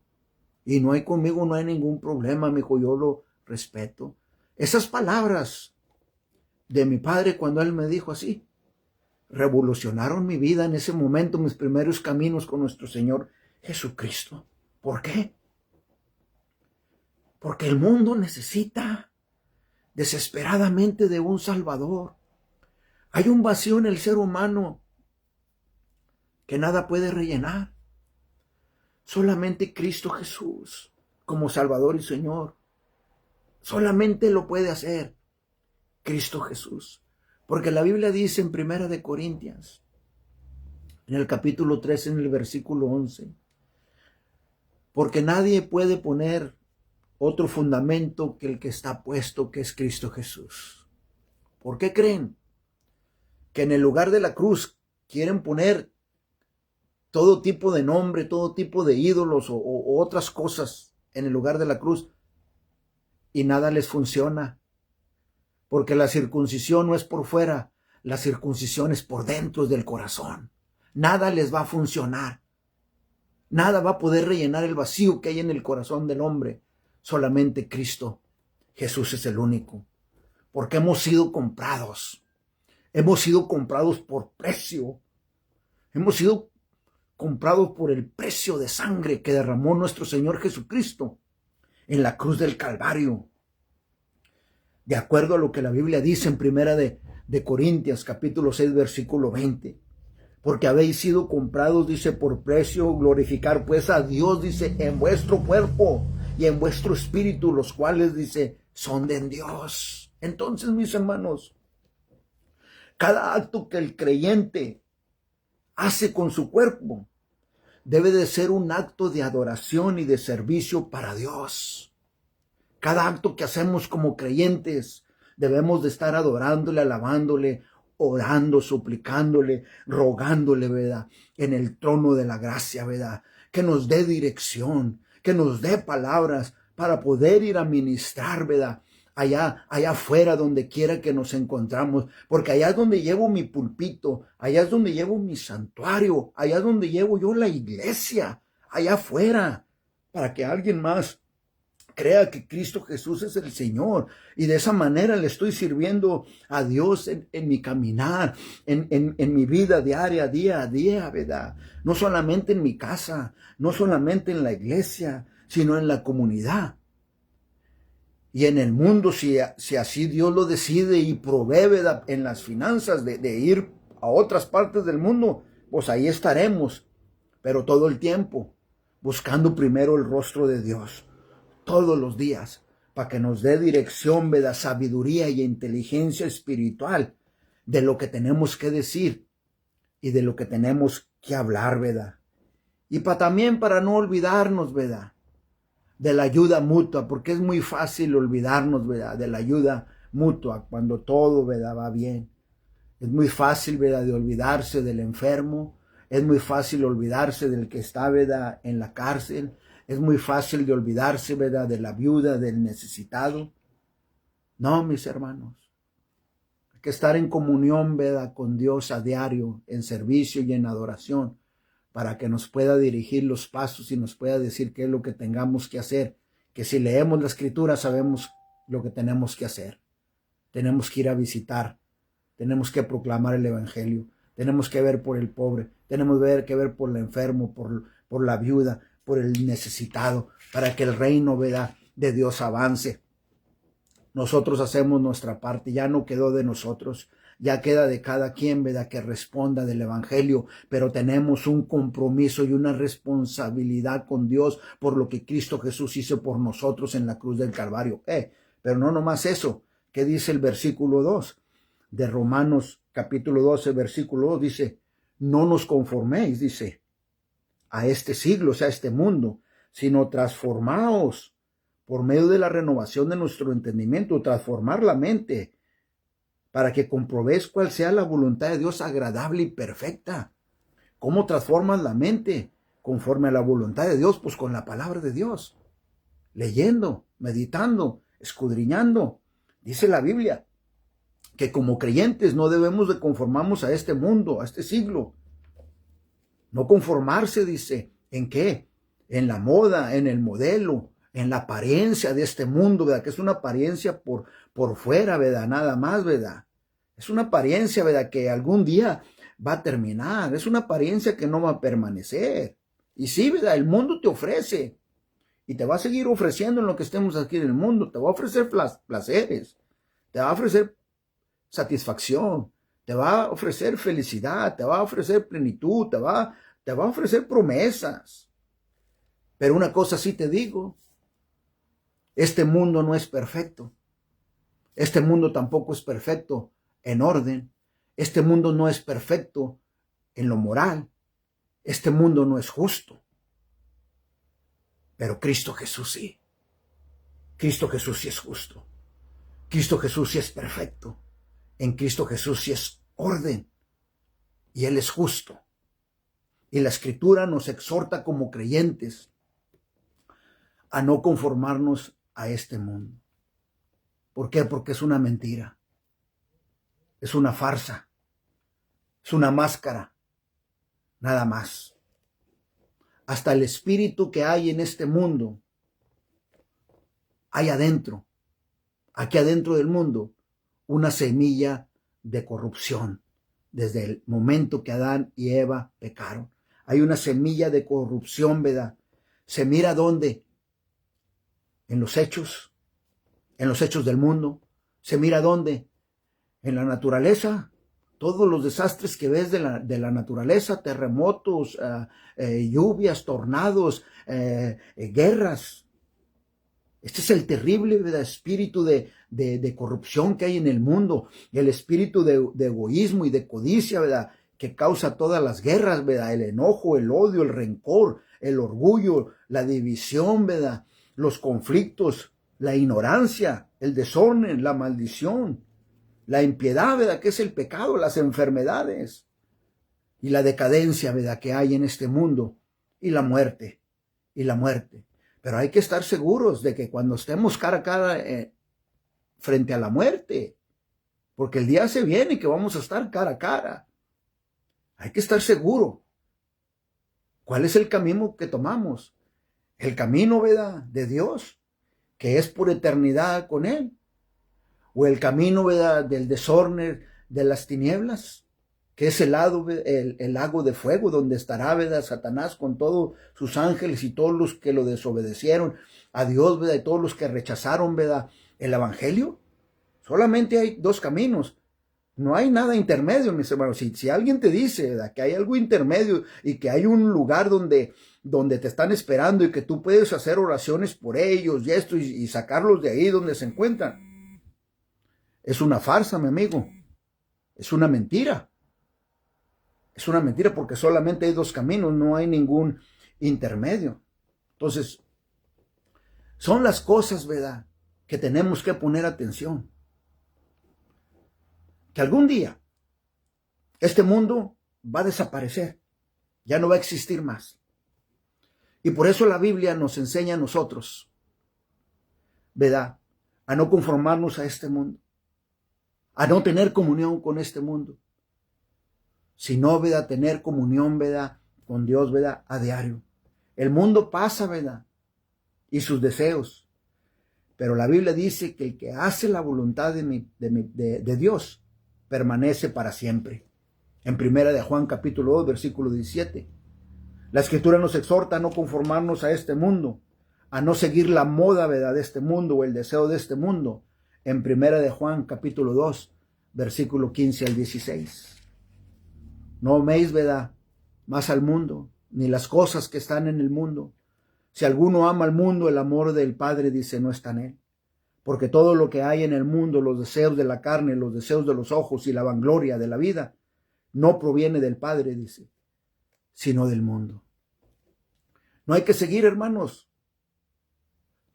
Y conmigo no hay ningún problema, mijo, yo lo respeto. Esas palabras de mi padre cuando él me dijo así, revolucionaron mi vida en ese momento, mis primeros caminos con nuestro Señor Jesucristo. ¿Por qué? Porque el mundo necesita desesperadamente de un Salvador. Hay un vacío en el ser humano que nada puede rellenar. Solamente Cristo Jesús, como Salvador y Señor, solamente lo puede hacer Cristo Jesús. Porque la Biblia dice en 1 Corintios, en el capítulo 3, en el versículo 11, porque nadie puede poner otro fundamento que el que está puesto, que es Cristo Jesús. ¿Por qué creen que en el lugar de la cruz quieren poner todo tipo de nombre, todo tipo de ídolos o otras cosas en el lugar de la cruz y nada les funciona? porque la circuncisión no es por fuera, la circuncisión es por dentro del corazón. Nada les va a funcionar. Nada va a poder rellenar el vacío que hay en el corazón del hombre. Solamente Cristo. Jesús es el único. Porque hemos sido comprados. Hemos sido comprados por precio. Hemos sido comprados por el precio de sangre que derramó nuestro Señor Jesucristo en la cruz del Calvario. De acuerdo a lo que la Biblia dice en primera de Corintios, capítulo 6, versículo 20. Porque habéis sido comprados, dice, por precio, glorificar pues a Dios, dice, en vuestro cuerpo y en vuestro espíritu, los cuales, dice, son de Dios. Entonces, mis hermanos, cada acto que el creyente hace con su cuerpo debe de ser un acto de adoración y de servicio para Dios. Cada acto que hacemos como creyentes debemos de estar adorándole, alabándole, orando, suplicándole, rogándole, ¿verdad? En el trono de la gracia, ¿verdad? Que nos dé dirección, que nos dé palabras para poder ir a ministrar, ¿verdad? Allá afuera, donde quiera que nos encontramos, porque allá es donde llevo mi pulpito, allá es donde llevo mi santuario, allá es donde llevo yo la iglesia, allá afuera, para que alguien más crea que Cristo Jesús es el Señor, y de esa manera le estoy sirviendo a Dios en mi caminar, en mi vida diaria, día a día, ¿verdad? No solamente en mi casa, no solamente en la iglesia, sino en la comunidad. Y en el mundo, si así Dios lo decide y provee, ¿verdad?, en las finanzas de ir a otras partes del mundo, pues ahí estaremos, pero todo el tiempo, buscando primero el rostro de Dios, todos los días, para que nos dé dirección, ¿verdad?, sabiduría y inteligencia espiritual de lo que tenemos que decir y de lo que tenemos que hablar, ¿verdad? Y también para no olvidarnos, ¿verdad?, de la ayuda mutua, porque es muy fácil olvidarnos, ¿verdad?, de la ayuda mutua cuando todo, ¿verdad?, va bien. Es muy fácil, ¿verdad?, de olvidarse del enfermo. Es muy fácil olvidarse del que está, ¿verdad?, en la cárcel. Es muy fácil de olvidarse, ¿verdad?, de la viuda, del necesitado. No, mis hermanos. Hay que estar en comunión, ¿verdad?, con Dios a diario, en servicio y en adoración, para que nos pueda dirigir los pasos y nos pueda decir qué es lo que tengamos que hacer. Que si leemos la Escritura sabemos lo que tenemos que hacer. Tenemos que ir a visitar. Tenemos que proclamar el Evangelio. Tenemos que ver por el pobre. Tenemos que ver por el enfermo, por la viuda, por el necesitado, para que el reino, ¿verdad?, de Dios avance. Nosotros hacemos nuestra parte, ya no quedó de nosotros, ya queda de cada quien, ¿verdad?, que responda del Evangelio, pero tenemos un compromiso y una responsabilidad con Dios por lo que Cristo Jesús hizo por nosotros en la cruz del Calvario. Pero no nomás eso, ¿qué dice el versículo 2 de Romanos capítulo 12, versículo 2? Dice, no nos conforméis, dice, a este siglo, o sea, a este mundo, sino transformaos por medio de la renovación de nuestro entendimiento, transformar la mente, para que comprobéis cuál sea la voluntad de Dios agradable y perfecta. ¿Cómo transformas la mente conforme a la voluntad de Dios? Pues con la palabra de Dios, leyendo, meditando, escudriñando. Dice la Biblia que como creyentes no debemos de conformarnos a este mundo, a este siglo. No conformarse, dice, ¿en qué? En la moda, en el modelo, en la apariencia de este mundo, ¿verdad? Que es una apariencia por fuera, ¿verdad? Nada más, ¿verdad? Es una apariencia, ¿verdad?, que algún día va a terminar. Es una apariencia que no va a permanecer. Y sí, ¿verdad?, el mundo te ofrece. Y te va a seguir ofreciendo en lo que estemos aquí en el mundo. Te va a ofrecer placeres. Te va a ofrecer satisfacción. Te va a ofrecer felicidad. Te va a ofrecer plenitud. Te va a ofrecer promesas. Pero una cosa sí te digo. Este mundo no es perfecto. Este mundo tampoco es perfecto en orden. Este mundo no es perfecto en lo moral. Este mundo no es justo. Pero Cristo Jesús sí. Cristo Jesús sí es justo. Cristo Jesús sí es perfecto. En Cristo Jesús sí es orden. Y Él es justo. Y la Escritura nos exhorta como creyentes a no conformarnos a este mundo. ¿Por qué? Porque es una mentira, es una farsa, es una máscara, nada más. Hasta el espíritu que hay en este mundo, hay adentro, aquí adentro del mundo, una semilla de corrupción. Desde el momento que Adán y Eva pecaron, hay una semilla de corrupción, ¿verdad? Se mira dónde, en los hechos del mundo. Se mira dónde, en la naturaleza. Todos los desastres que ves de la naturaleza, terremotos, lluvias, tornados, guerras. Este es el terrible, ¿verdad?, espíritu de corrupción que hay en el mundo, el espíritu de egoísmo y de codicia, ¿verdad?, que causa todas las guerras, ¿verdad?, el enojo, el odio, el rencor, el orgullo, la división, ¿verdad?, los conflictos, la ignorancia, el desorden, la maldición, la impiedad, ¿verdad?, que es el pecado, las enfermedades y la decadencia, ¿verdad?, que hay en este mundo, y la muerte. Pero hay que estar seguros de que cuando estemos cara a cara frente a la muerte, porque el día se viene que vamos a estar cara a cara, hay que estar seguro. ¿Cuál es el camino que tomamos? El camino, ¿verdad?, de Dios, que es por eternidad con Él. O el camino, ¿verdad?, del desorden, de las tinieblas, que es el lago de fuego, donde estará, ¿verdad?, Satanás con todos sus ángeles y todos los que lo desobedecieron a Dios, ¿verdad?, y todos los que rechazaron, ¿verdad?, el evangelio. Solamente hay dos caminos. No hay nada intermedio, mis hermanos. Si alguien te dice, ¿verdad?, que hay algo intermedio y que hay un lugar donde te están esperando y que tú puedes hacer oraciones por ellos y esto y sacarlos de ahí donde se encuentran, es una farsa, mi amigo. Es una mentira. Es una mentira porque solamente hay dos caminos, no hay ningún intermedio. Entonces, son las cosas, ¿verdad?, que tenemos que poner atención. Que algún día este mundo va a desaparecer, ya no va a existir más. Y por eso la Biblia nos enseña a nosotros, ¿verdad?, a no conformarnos a este mundo, a no tener comunión con este mundo, sino, ¿verdad?, tener comunión, ¿verdad?, con Dios, ¿verdad?, a diario. El mundo pasa, ¿verdad?, y sus deseos, pero la Biblia dice que el que hace la voluntad de Dios permanece para siempre. En primera de Juan capítulo 2, versículo 17. La Escritura nos exhorta a no conformarnos a este mundo, a no seguir la moda, ¿verdad?, de este mundo o el deseo de este mundo. En primera de Juan capítulo 2, versículo 15 al 16. No améis, ¿verdad?, más al mundo, ni las cosas que están en el mundo. Si alguno ama al mundo, el amor del Padre, dice, no está en él. Porque todo lo que hay en el mundo, los deseos de la carne, los deseos de los ojos y la vanagloria de la vida, no proviene del Padre, dice, sino del mundo. No hay que seguir, hermanos,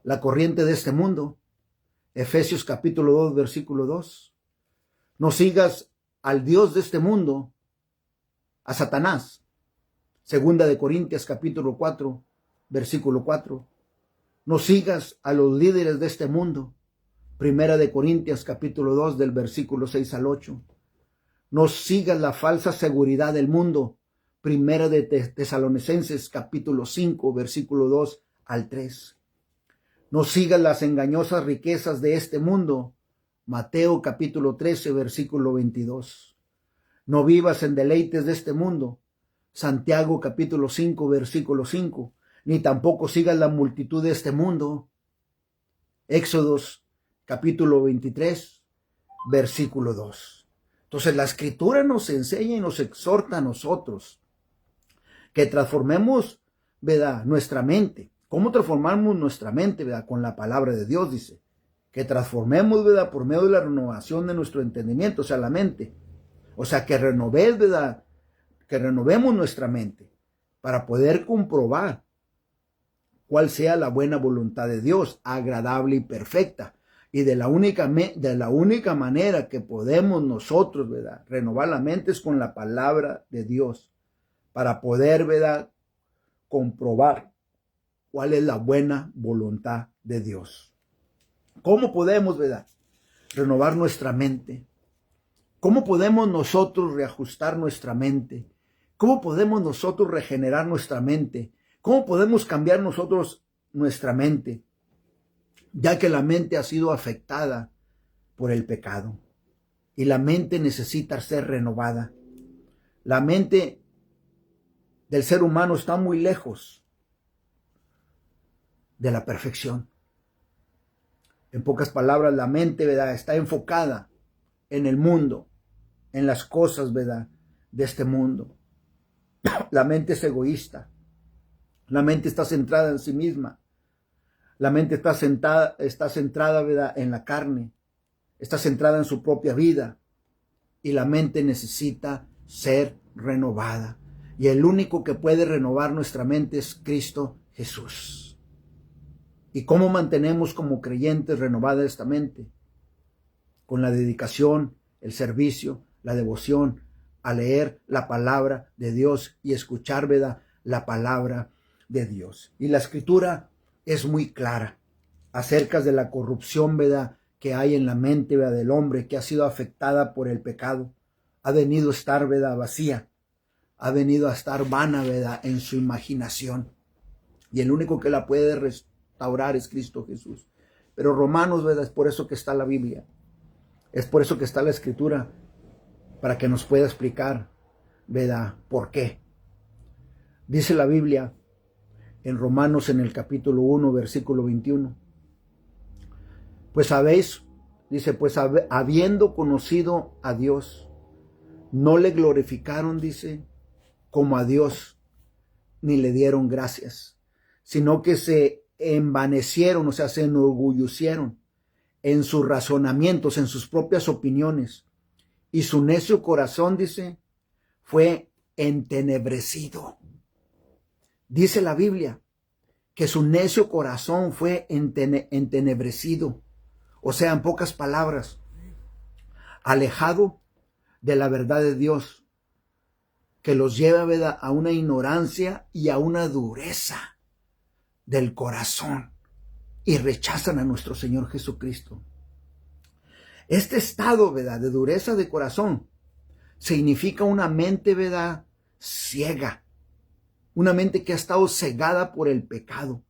la corriente de este mundo. Efesios capítulo 2, versículo 2. No sigas al Dios de este mundo, a Satanás. Segunda de Corintios capítulo 4, versículo 4. No sigas a los líderes de este mundo. Primera de Corintios capítulo 2 del versículo 6 al 8. No sigas la falsa seguridad del mundo. Primera de Tesalonicenses capítulo 5 versículo 2 al 3. No sigas las engañosas riquezas de este mundo. Mateo capítulo 13 versículo 22. No vivas en deleites de este mundo. Santiago capítulo 5 versículo 5. Ni tampoco sigas la multitud de este mundo. Éxodos capítulo 23 versículo 2. Entonces la Escritura nos enseña y nos exhorta a nosotros que transformemos, ¿verdad?, nuestra mente. ¿Cómo transformamos nuestra mente, ¿verdad?, con la palabra de Dios? Dice que transformemos, ¿verdad?, por medio de la renovación de nuestro entendimiento, o sea, la mente. O sea, que ¿verdad?, que renovemos nuestra mente para poder comprobar cuál sea la buena voluntad de Dios, agradable y perfecta. Y de la única manera que podemos nosotros, ¿verdad?, renovar la mente es con la palabra de Dios, para poder, ¿verdad?, comprobar cuál es la buena voluntad de Dios. ¿Cómo podemos, ¿verdad?, renovar nuestra mente. ¿Cómo podemos nosotros reajustar nuestra mente? ¿Cómo podemos nosotros regenerar nuestra mente? ¿Cómo podemos cambiar nosotros nuestra mente? Ya que la mente ha sido afectada por el pecado y la mente necesita ser renovada. La mente del ser humano está muy lejos de la perfección. En pocas palabras, la mente, ¿verdad?, está enfocada en el mundo, en las cosas, ¿verdad?, de este mundo. La mente es egoísta. La mente está centrada en sí misma. La mente está centrada, ¿verdad?, en la carne. Está centrada en su propia vida. Y la mente necesita ser renovada. Y el único que puede renovar nuestra mente es Cristo Jesús. ¿Y cómo mantenemos como creyentes renovada esta mente? Con la dedicación, el servicio, la devoción, a leer la palabra de Dios y escuchar, ¿verdad?, la palabra de Dios. Y la escritura es muy clara acerca de la corrupción, ¿verdad?, que hay en la mente, ¿verdad?, del hombre que ha sido afectada por el pecado. Ha venido a estar, ¿verdad?, vacía. Ha venido a estar vana, ¿verdad?, en su imaginación. Y el único que la puede restaurar es Cristo Jesús. Pero Romanos, ¿verdad?, es por eso que está la Biblia. Es por eso que está la escritura, para que nos pueda explicar, ¿verdad?, por qué. Dice la Biblia en Romanos, en el capítulo 1, versículo 21. Pues sabéis, dice, pues habiendo conocido a Dios, no le glorificaron, dice, como a Dios, ni le dieron gracias, sino que se envanecieron, o sea, se enorgullecieron en sus razonamientos, en sus propias opiniones, y su necio corazón, dice, fue entenebrecido. Dice la Biblia que su necio corazón fue entenebrecido, o sea, en pocas palabras, alejado de la verdad de Dios, que los lleva, ¿verdad?, a una ignorancia y a una dureza del corazón, y rechazan a nuestro Señor Jesucristo. Este estado, ¿verdad?, de dureza de corazón significa una mente, ¿verdad?, ciega, una mente que ha estado cegada por el pecado,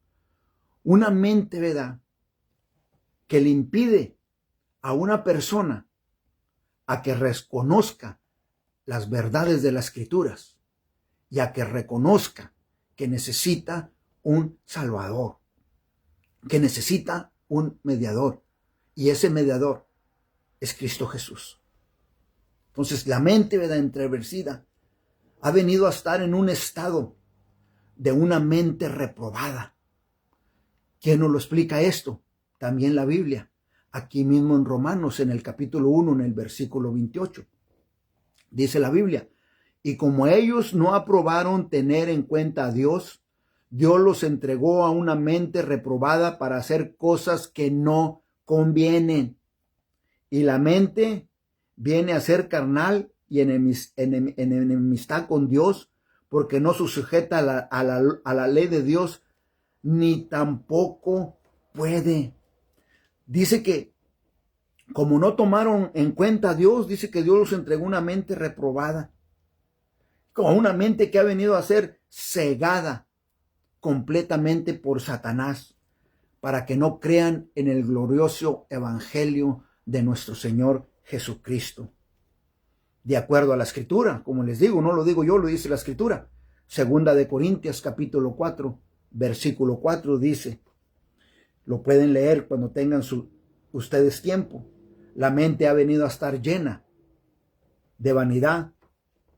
una mente, ¿verdad?, que le impide a una persona a que reconozca las verdades de las Escrituras y a que reconozca que necesita un Salvador, que necesita un mediador, y ese mediador es Cristo Jesús. Entonces la mente, ¿verdad?, entreversida ha venido a estar en un estado de una mente reprobada. ¿Quién nos lo explica esto? También la Biblia, aquí mismo en Romanos, en el capítulo 1, en el versículo 28. Dice la Biblia, y como ellos no aprobaron tener en cuenta a Dios, Dios los entregó a una mente reprobada para hacer cosas que no convienen. Y la mente viene a ser carnal y enemistad con Dios, porque no se sujeta a la ley de Dios, ni tampoco puede. Dice que como no tomaron en cuenta a Dios, dice que Dios los entregó una mente reprobada, como una mente que ha venido a ser cegada completamente por Satanás, para que no crean en el glorioso evangelio de nuestro Señor Jesucristo. De acuerdo a la Escritura, como les digo, no lo digo yo, lo dice la Escritura. Segunda de Corintios, capítulo 4, versículo 4 dice, lo pueden leer cuando tengan ustedes tiempo. La mente ha venido a estar llena de vanidad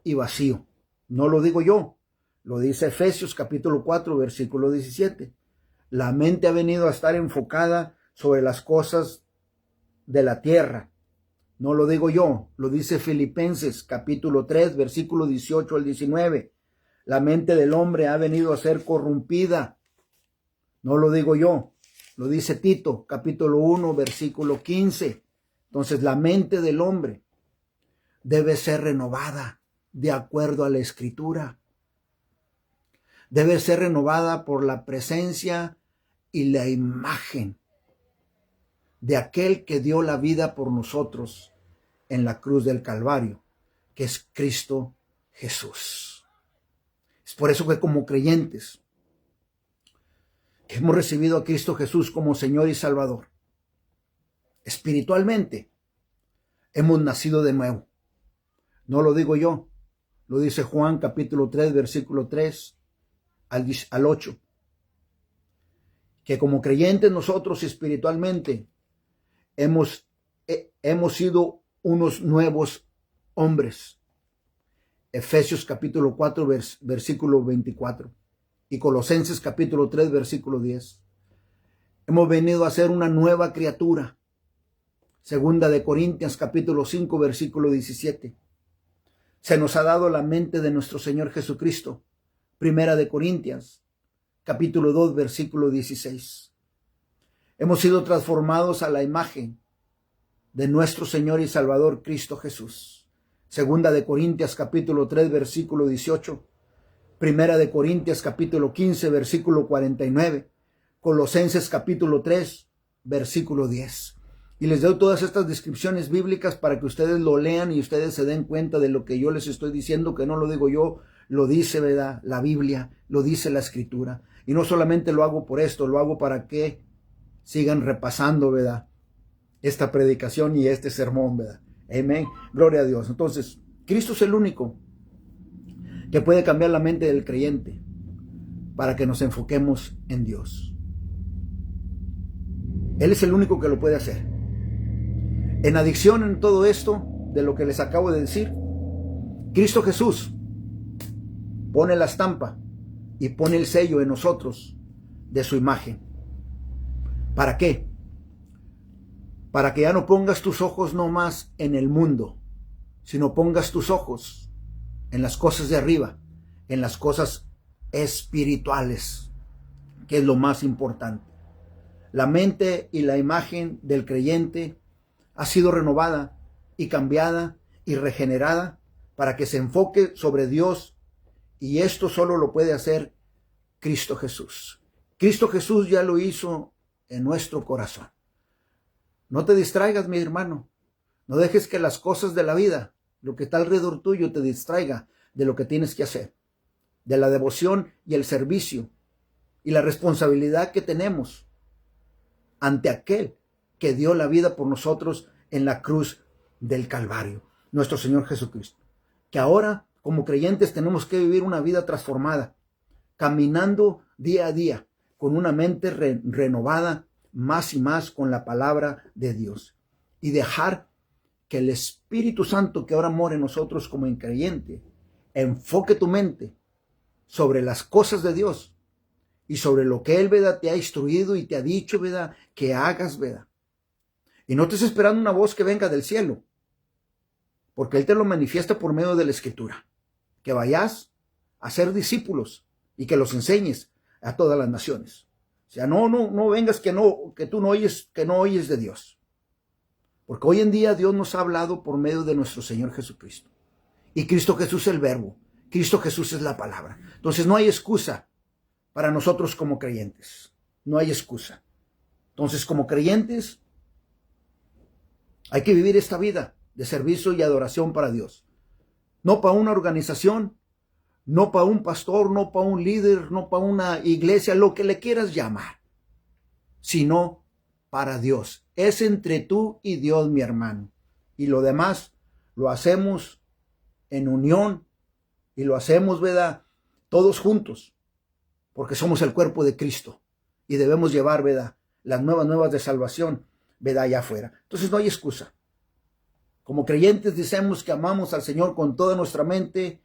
y vacío. No lo digo yo, lo dice Efesios capítulo 4, versículo 17. La mente ha venido a estar enfocada sobre las cosas de la tierra. No lo digo yo, lo dice Filipenses capítulo 3, versículo 18 al 19. La mente del hombre ha venido a ser corrompida. No lo digo yo, lo dice Tito capítulo 1, versículo 15. Entonces la mente del hombre debe ser renovada de acuerdo a la Escritura. Debe ser renovada por la presencia y la imagen de aquel que dio la vida por nosotros en la cruz del Calvario, que es Cristo Jesús. Es por eso que como creyentes hemos recibido a Cristo Jesús como Señor y Salvador. Espiritualmente hemos nacido de nuevo. No lo digo yo, lo dice Juan capítulo 3, versículo 3 al 8. Que como creyentes nosotros espiritualmente hemos sido unos nuevos hombres. Efesios capítulo 4, versículo 24. Y Colosenses capítulo 3, versículo 10. Hemos venido a ser una nueva criatura. Segunda de Corintios capítulo 5, versículo 17. Se nos ha dado la mente de nuestro Señor Jesucristo. Primera de Corintios capítulo 2, versículo 16. Hemos sido transformados a la imagen de nuestro Señor y Salvador Cristo Jesús. Segunda de Corintios capítulo 3, versículo 18. Primera de Corintios capítulo 15, versículo 49. Colosenses capítulo 3, versículo 10. Y les doy todas estas descripciones bíblicas para que ustedes lo lean y ustedes se den cuenta de lo que yo les estoy diciendo, que no lo digo yo, lo dice, ¿verdad?, la Biblia, lo dice la Escritura. Y no solamente lo hago por esto, lo hago para que sigan repasando, ¿verdad?, esta predicación y este sermón, ¿verdad? Amén. Gloria a Dios. Entonces, Cristo es el único que puede cambiar la mente del creyente para que nos enfoquemos en Dios. Él es el único que lo puede hacer. En adición en todo esto, de lo que les acabo de decir, Cristo Jesús pone la estampa y pone el sello en nosotros de su imagen. ¿Para qué? Para que ya no pongas tus ojos no más en el mundo, sino pongas tus ojos en las cosas de arriba, en las cosas espirituales, que es lo más importante. La mente y la imagen del creyente ha sido renovada y cambiada y regenerada para que se enfoque sobre Dios, y esto solo lo puede hacer Cristo Jesús. Cristo Jesús ya lo hizo en nuestro corazón. No te distraigas, mi hermano. No dejes que las cosas de la vida, lo que está alrededor tuyo, te distraiga de lo que tienes que hacer, de la devoción y el servicio y la responsabilidad que tenemos ante aquel que dio la vida por nosotros en la cruz del Calvario, nuestro Señor Jesucristo. Que ahora, como creyentes, tenemos que vivir una vida transformada, caminando día a día, con una mente renovada, más y más con la palabra de Dios. Y dejar que el Espíritu Santo que ahora mora en nosotros como en creyente, enfoque tu mente sobre las cosas de Dios y sobre lo que Él, ¿verdad?, te ha instruido y te ha dicho, ¿verdad?, que hagas, ¿verdad? Y no estés esperando una voz que venga del cielo, porque Él te lo manifiesta por medio de la Escritura. Que vayas a ser discípulos y que los enseñes a todas las naciones. O sea, no vengas que tú no oyes de Dios. Porque hoy en día Dios nos ha hablado por medio de nuestro Señor Jesucristo. Y Cristo Jesús es el verbo. Cristo Jesús es la palabra. Entonces no hay excusa para nosotros como creyentes. No hay excusa. Entonces, como creyentes, hay que vivir esta vida de servicio y adoración para Dios. No para una organización, no para un pastor, no para un líder, no para una iglesia, lo que le quieras llamar, sino para Dios. Es entre tú y Dios, mi hermano. Y lo demás lo hacemos en unión y lo hacemos, ¿verdad?, todos juntos, porque somos el cuerpo de Cristo y debemos llevar, ¿verdad?, las nuevas de salvación, ¿verdad?, allá afuera. Entonces no hay excusa. Como creyentes decimos que amamos al Señor con toda nuestra mente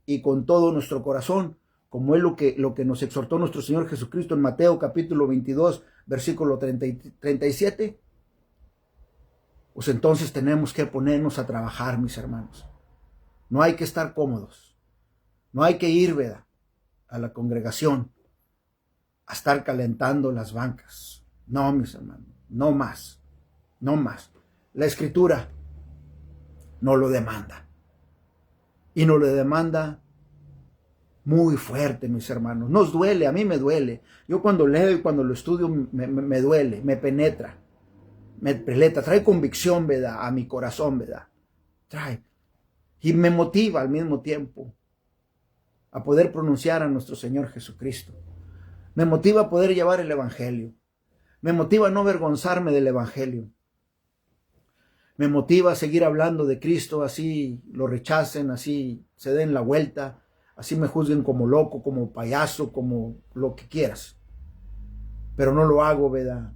y con todo nuestro corazón, como es lo que nos exhortó nuestro Señor Jesucristo en Mateo capítulo 22, versículo 37. Pues entonces tenemos que ponernos a trabajar, mis hermanos. No hay que estar cómodos. No hay que ir, ¿verdad?, a la congregación a estar calentando las bancas. No, mis hermanos, no más. No más. La Escritura no lo demanda. Y nos lo demanda muy fuerte, mis hermanos. Nos duele, a mí me duele. Yo cuando leo y cuando lo estudio me duele, me penetra. me preleta, trae convicción, ¿verdad? A mi corazón, ¿verdad? Trae. Y me motiva al mismo tiempo a poder pronunciar a nuestro Señor Jesucristo. Me motiva a poder llevar el Evangelio. Me motiva a no avergonzarme del Evangelio. Me motiva a seguir hablando de Cristo, así lo rechacen, así se den la vuelta, así me juzguen como loco, como payaso, como lo que quieras. Pero no lo hago, ¿verdad?,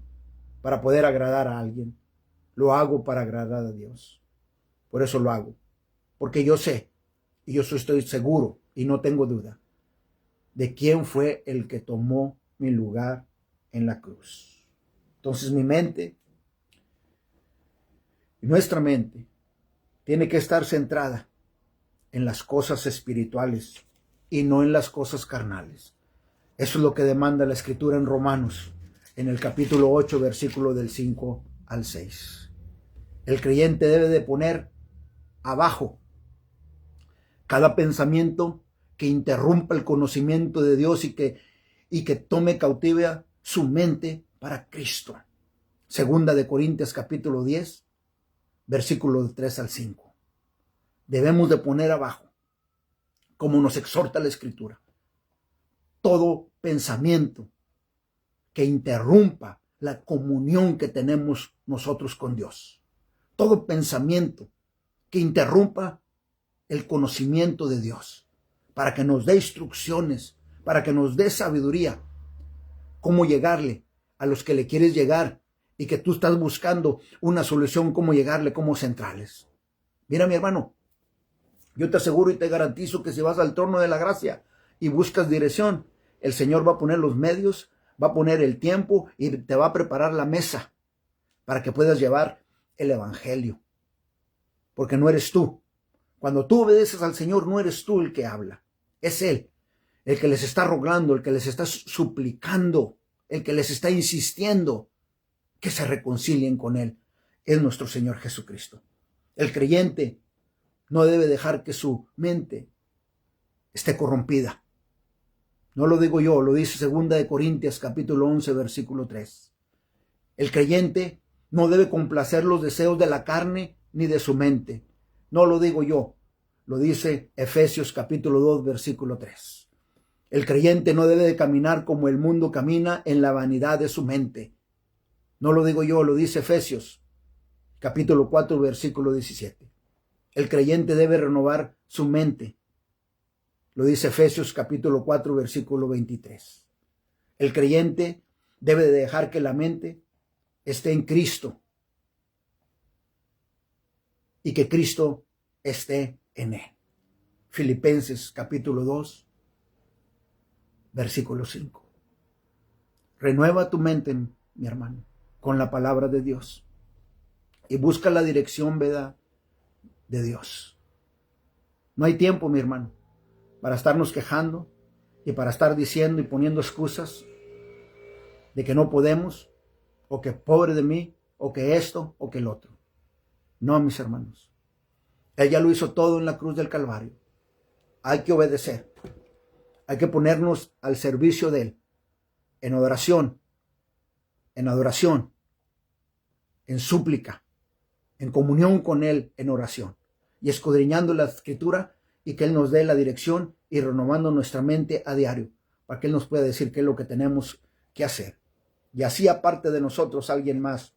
para poder agradar a alguien. Lo hago para agradar a Dios. Por eso lo hago. Porque yo sé, y yo estoy seguro, y no tengo duda, de quién fue el que tomó mi lugar en la cruz. Entonces mi mente, y nuestra mente, tiene que estar centrada en las cosas espirituales y no en las cosas carnales. Eso es lo que demanda la Escritura en Romanos, en el capítulo 8, versículo del 5 al 6. El creyente debe de poner abajo cada pensamiento que interrumpa el conocimiento de Dios y que tome cautiva su mente para Cristo. Segunda de Corintios capítulo 10, versículos 3 al 5. Debemos de poner abajo, como nos exhorta la Escritura, todo pensamiento que interrumpa la comunión que tenemos nosotros con Dios. Todo pensamiento que interrumpa el conocimiento de Dios, para que nos dé instrucciones, para que nos dé sabiduría, cómo llegarle a los que le quieres llegar y que tú estás buscando una solución, cómo llegarle, cómo centrales. Mira, mi hermano, yo te aseguro y te garantizo que si vas al trono de la gracia y buscas dirección, el Señor va a poner los medios, va a poner el tiempo y te va a preparar la mesa para que puedas llevar el Evangelio. Porque no eres tú. Cuando tú obedeces al Señor, no eres tú el que habla. Es Él, el que les está rogando, el que les está suplicando, el que les está insistiendo que se reconcilien con Él. Es nuestro Señor Jesucristo. El creyente no debe dejar que su mente esté corrompida. No lo digo yo, lo dice 2 de Corintios capítulo 11, versículo 3. El creyente no debe complacer los deseos de la carne ni de su mente. No lo digo yo, lo dice Efesios capítulo 2, versículo 3. El creyente no debe de caminar como el mundo camina en la vanidad de su mente. No lo digo yo, lo dice Efesios capítulo 4, versículo 17. El creyente debe renovar su mente. Lo dice Efesios capítulo 4, versículo 23. El creyente debe de dejar que la mente esté en Cristo y que Cristo esté en él. Filipenses capítulo 2, versículo 5. Renueva tu mente, mi hermano, con la palabra de Dios y busca la dirección, ¿verdad?, de Dios. No hay tiempo, mi hermano, para estarnos quejando y para estar diciendo y poniendo excusas de que no podemos, o que pobre de mí, o que esto, o que el otro. No, mis hermanos. Él ya lo hizo todo en la cruz del Calvario. Hay que obedecer. Hay que ponernos al servicio de Él, en oración, en adoración, en súplica, en comunión con Él, en oración, y escudriñando la Escritura, y que Él nos dé la dirección y renovando nuestra mente a diario, para que Él nos pueda decir qué es lo que tenemos que hacer. Y así, aparte de nosotros, alguien más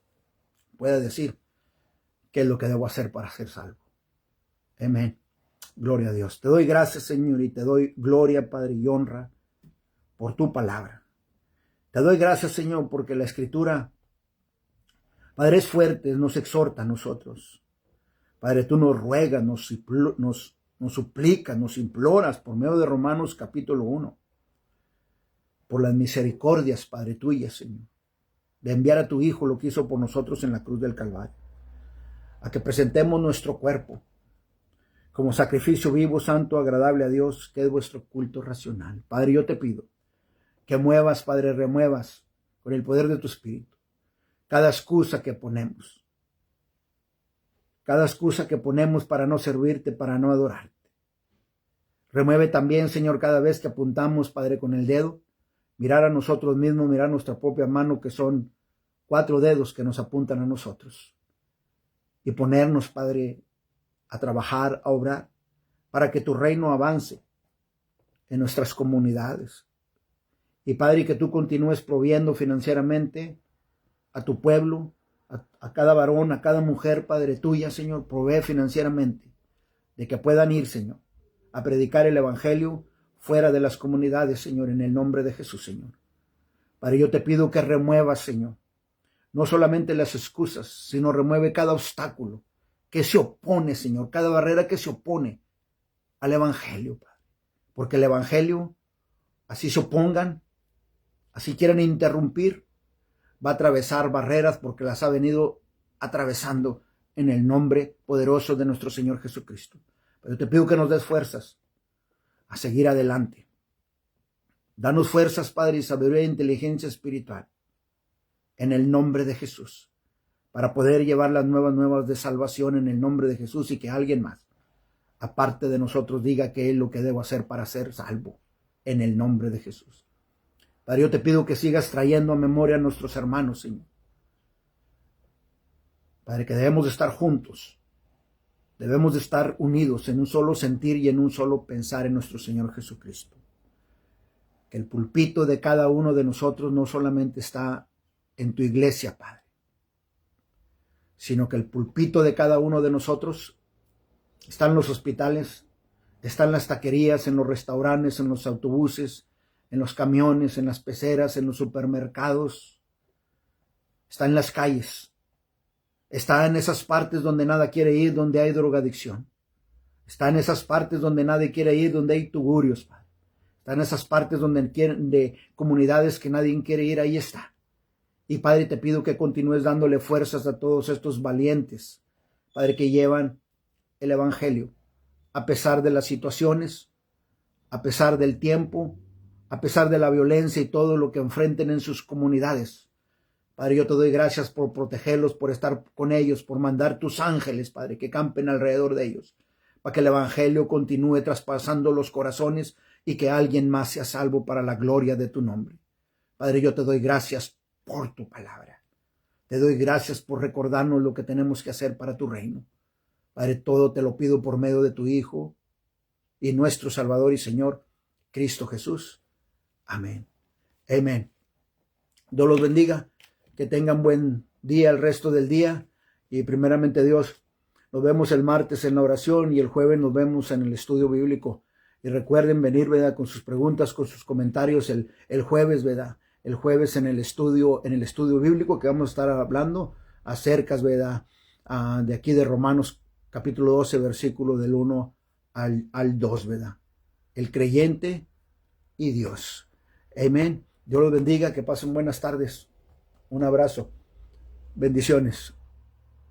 pueda decir qué es lo que debo hacer para ser salvo. Amén. Gloria a Dios. Te doy gracias, Señor, y te doy gloria, Padre, y honra por tu palabra. Te doy gracias, Señor, porque la Escritura, Padre, es fuerte, nos exhorta a nosotros. Padre, tú nos ruegas, nos suplicas, nos imploras por medio de Romanos capítulo 1, por las misericordias, Padre, tuyas, Señor, de enviar a tu Hijo lo que hizo por nosotros en la cruz del Calvario, a que presentemos nuestro cuerpo como sacrificio vivo, santo, agradable a Dios, que es vuestro culto racional. Padre, yo te pido que muevas, Padre, remuevas con el poder de tu Espíritu cada excusa que ponemos. Cada excusa que ponemos para no servirte, para no adorarte. Remueve también, Señor, cada vez que apuntamos, Padre, con el dedo, mirar a nosotros mismos, mirar nuestra propia mano, que son 4 dedos que nos apuntan a nosotros. Y ponernos, Padre, a trabajar, a obrar, para que tu reino avance en nuestras comunidades. Y Padre, que tú continúes proviendo financieramente a tu pueblo, a cada varón, a cada mujer, Padre tuya, Señor, provee financieramente de que puedan ir, Señor, a predicar el evangelio fuera de las comunidades, Señor, en el nombre de Jesús, Señor. Padre, yo te pido que remuevas, Señor, no solamente las excusas, sino remueve cada obstáculo que se opone, Señor, cada barrera que se opone al evangelio, Padre. Porque el evangelio, así se opongan, así quieran interrumpir, va a atravesar barreras porque las ha venido atravesando en el nombre poderoso de nuestro Señor Jesucristo. Pero te pido que nos des fuerzas a seguir adelante. Danos fuerzas, Padre, y sabiduría e inteligencia espiritual en el nombre de Jesús, para poder llevar las nuevas de salvación en el nombre de Jesús y que alguien más, aparte de nosotros, diga que es lo que debo hacer para ser salvo en el nombre de Jesús. Padre, yo te pido que sigas trayendo a memoria a nuestros hermanos, Señor. Padre, que debemos de estar juntos, debemos de estar unidos en un solo sentir y en un solo pensar en nuestro Señor Jesucristo. Que el púlpito de cada uno de nosotros no solamente está en tu iglesia, Padre, sino que el púlpito de cada uno de nosotros está en los hospitales, está en las taquerías, en los restaurantes, en los autobuses, en los camiones, en las peceras, en los supermercados, está en las calles, está en esas partes donde nada quiere ir, donde hay drogadicción, está en esas partes donde nadie quiere ir, donde hay tugurios, Padre. Está en esas partes de comunidades que nadie quiere ir, ahí está. Y Padre, te pido que continúes dándole fuerzas a todos estos valientes, Padre, que llevan el evangelio, a pesar de las situaciones, a pesar del tiempo, a pesar de la violencia y todo lo que enfrenten en sus comunidades. Padre, yo te doy gracias por protegerlos, por estar con ellos, por mandar tus ángeles, Padre, que campen alrededor de ellos, para que el evangelio continúe traspasando los corazones y que alguien más sea salvo para la gloria de tu nombre. Padre, yo te doy gracias por tu palabra. Te doy gracias por recordarnos lo que tenemos que hacer para tu reino. Padre, todo te lo pido por medio de tu Hijo y nuestro Salvador y Señor, Cristo Jesús. Amén. Amén. Dios los bendiga. Que tengan buen día el resto del día. Y primeramente Dios, nos vemos el martes en la oración y el jueves nos vemos en el estudio bíblico. Y recuerden venir, ¿verdad?, con sus preguntas, con sus comentarios el jueves, ¿verdad? El jueves en el estudio bíblico que vamos a estar hablando acerca, ¿verdad?, de aquí de Romanos capítulo 12, versículo del 1 al 2, ¿verdad? El creyente y Dios. Amén. Dios los bendiga, que pasen buenas tardes. Un abrazo. Bendiciones.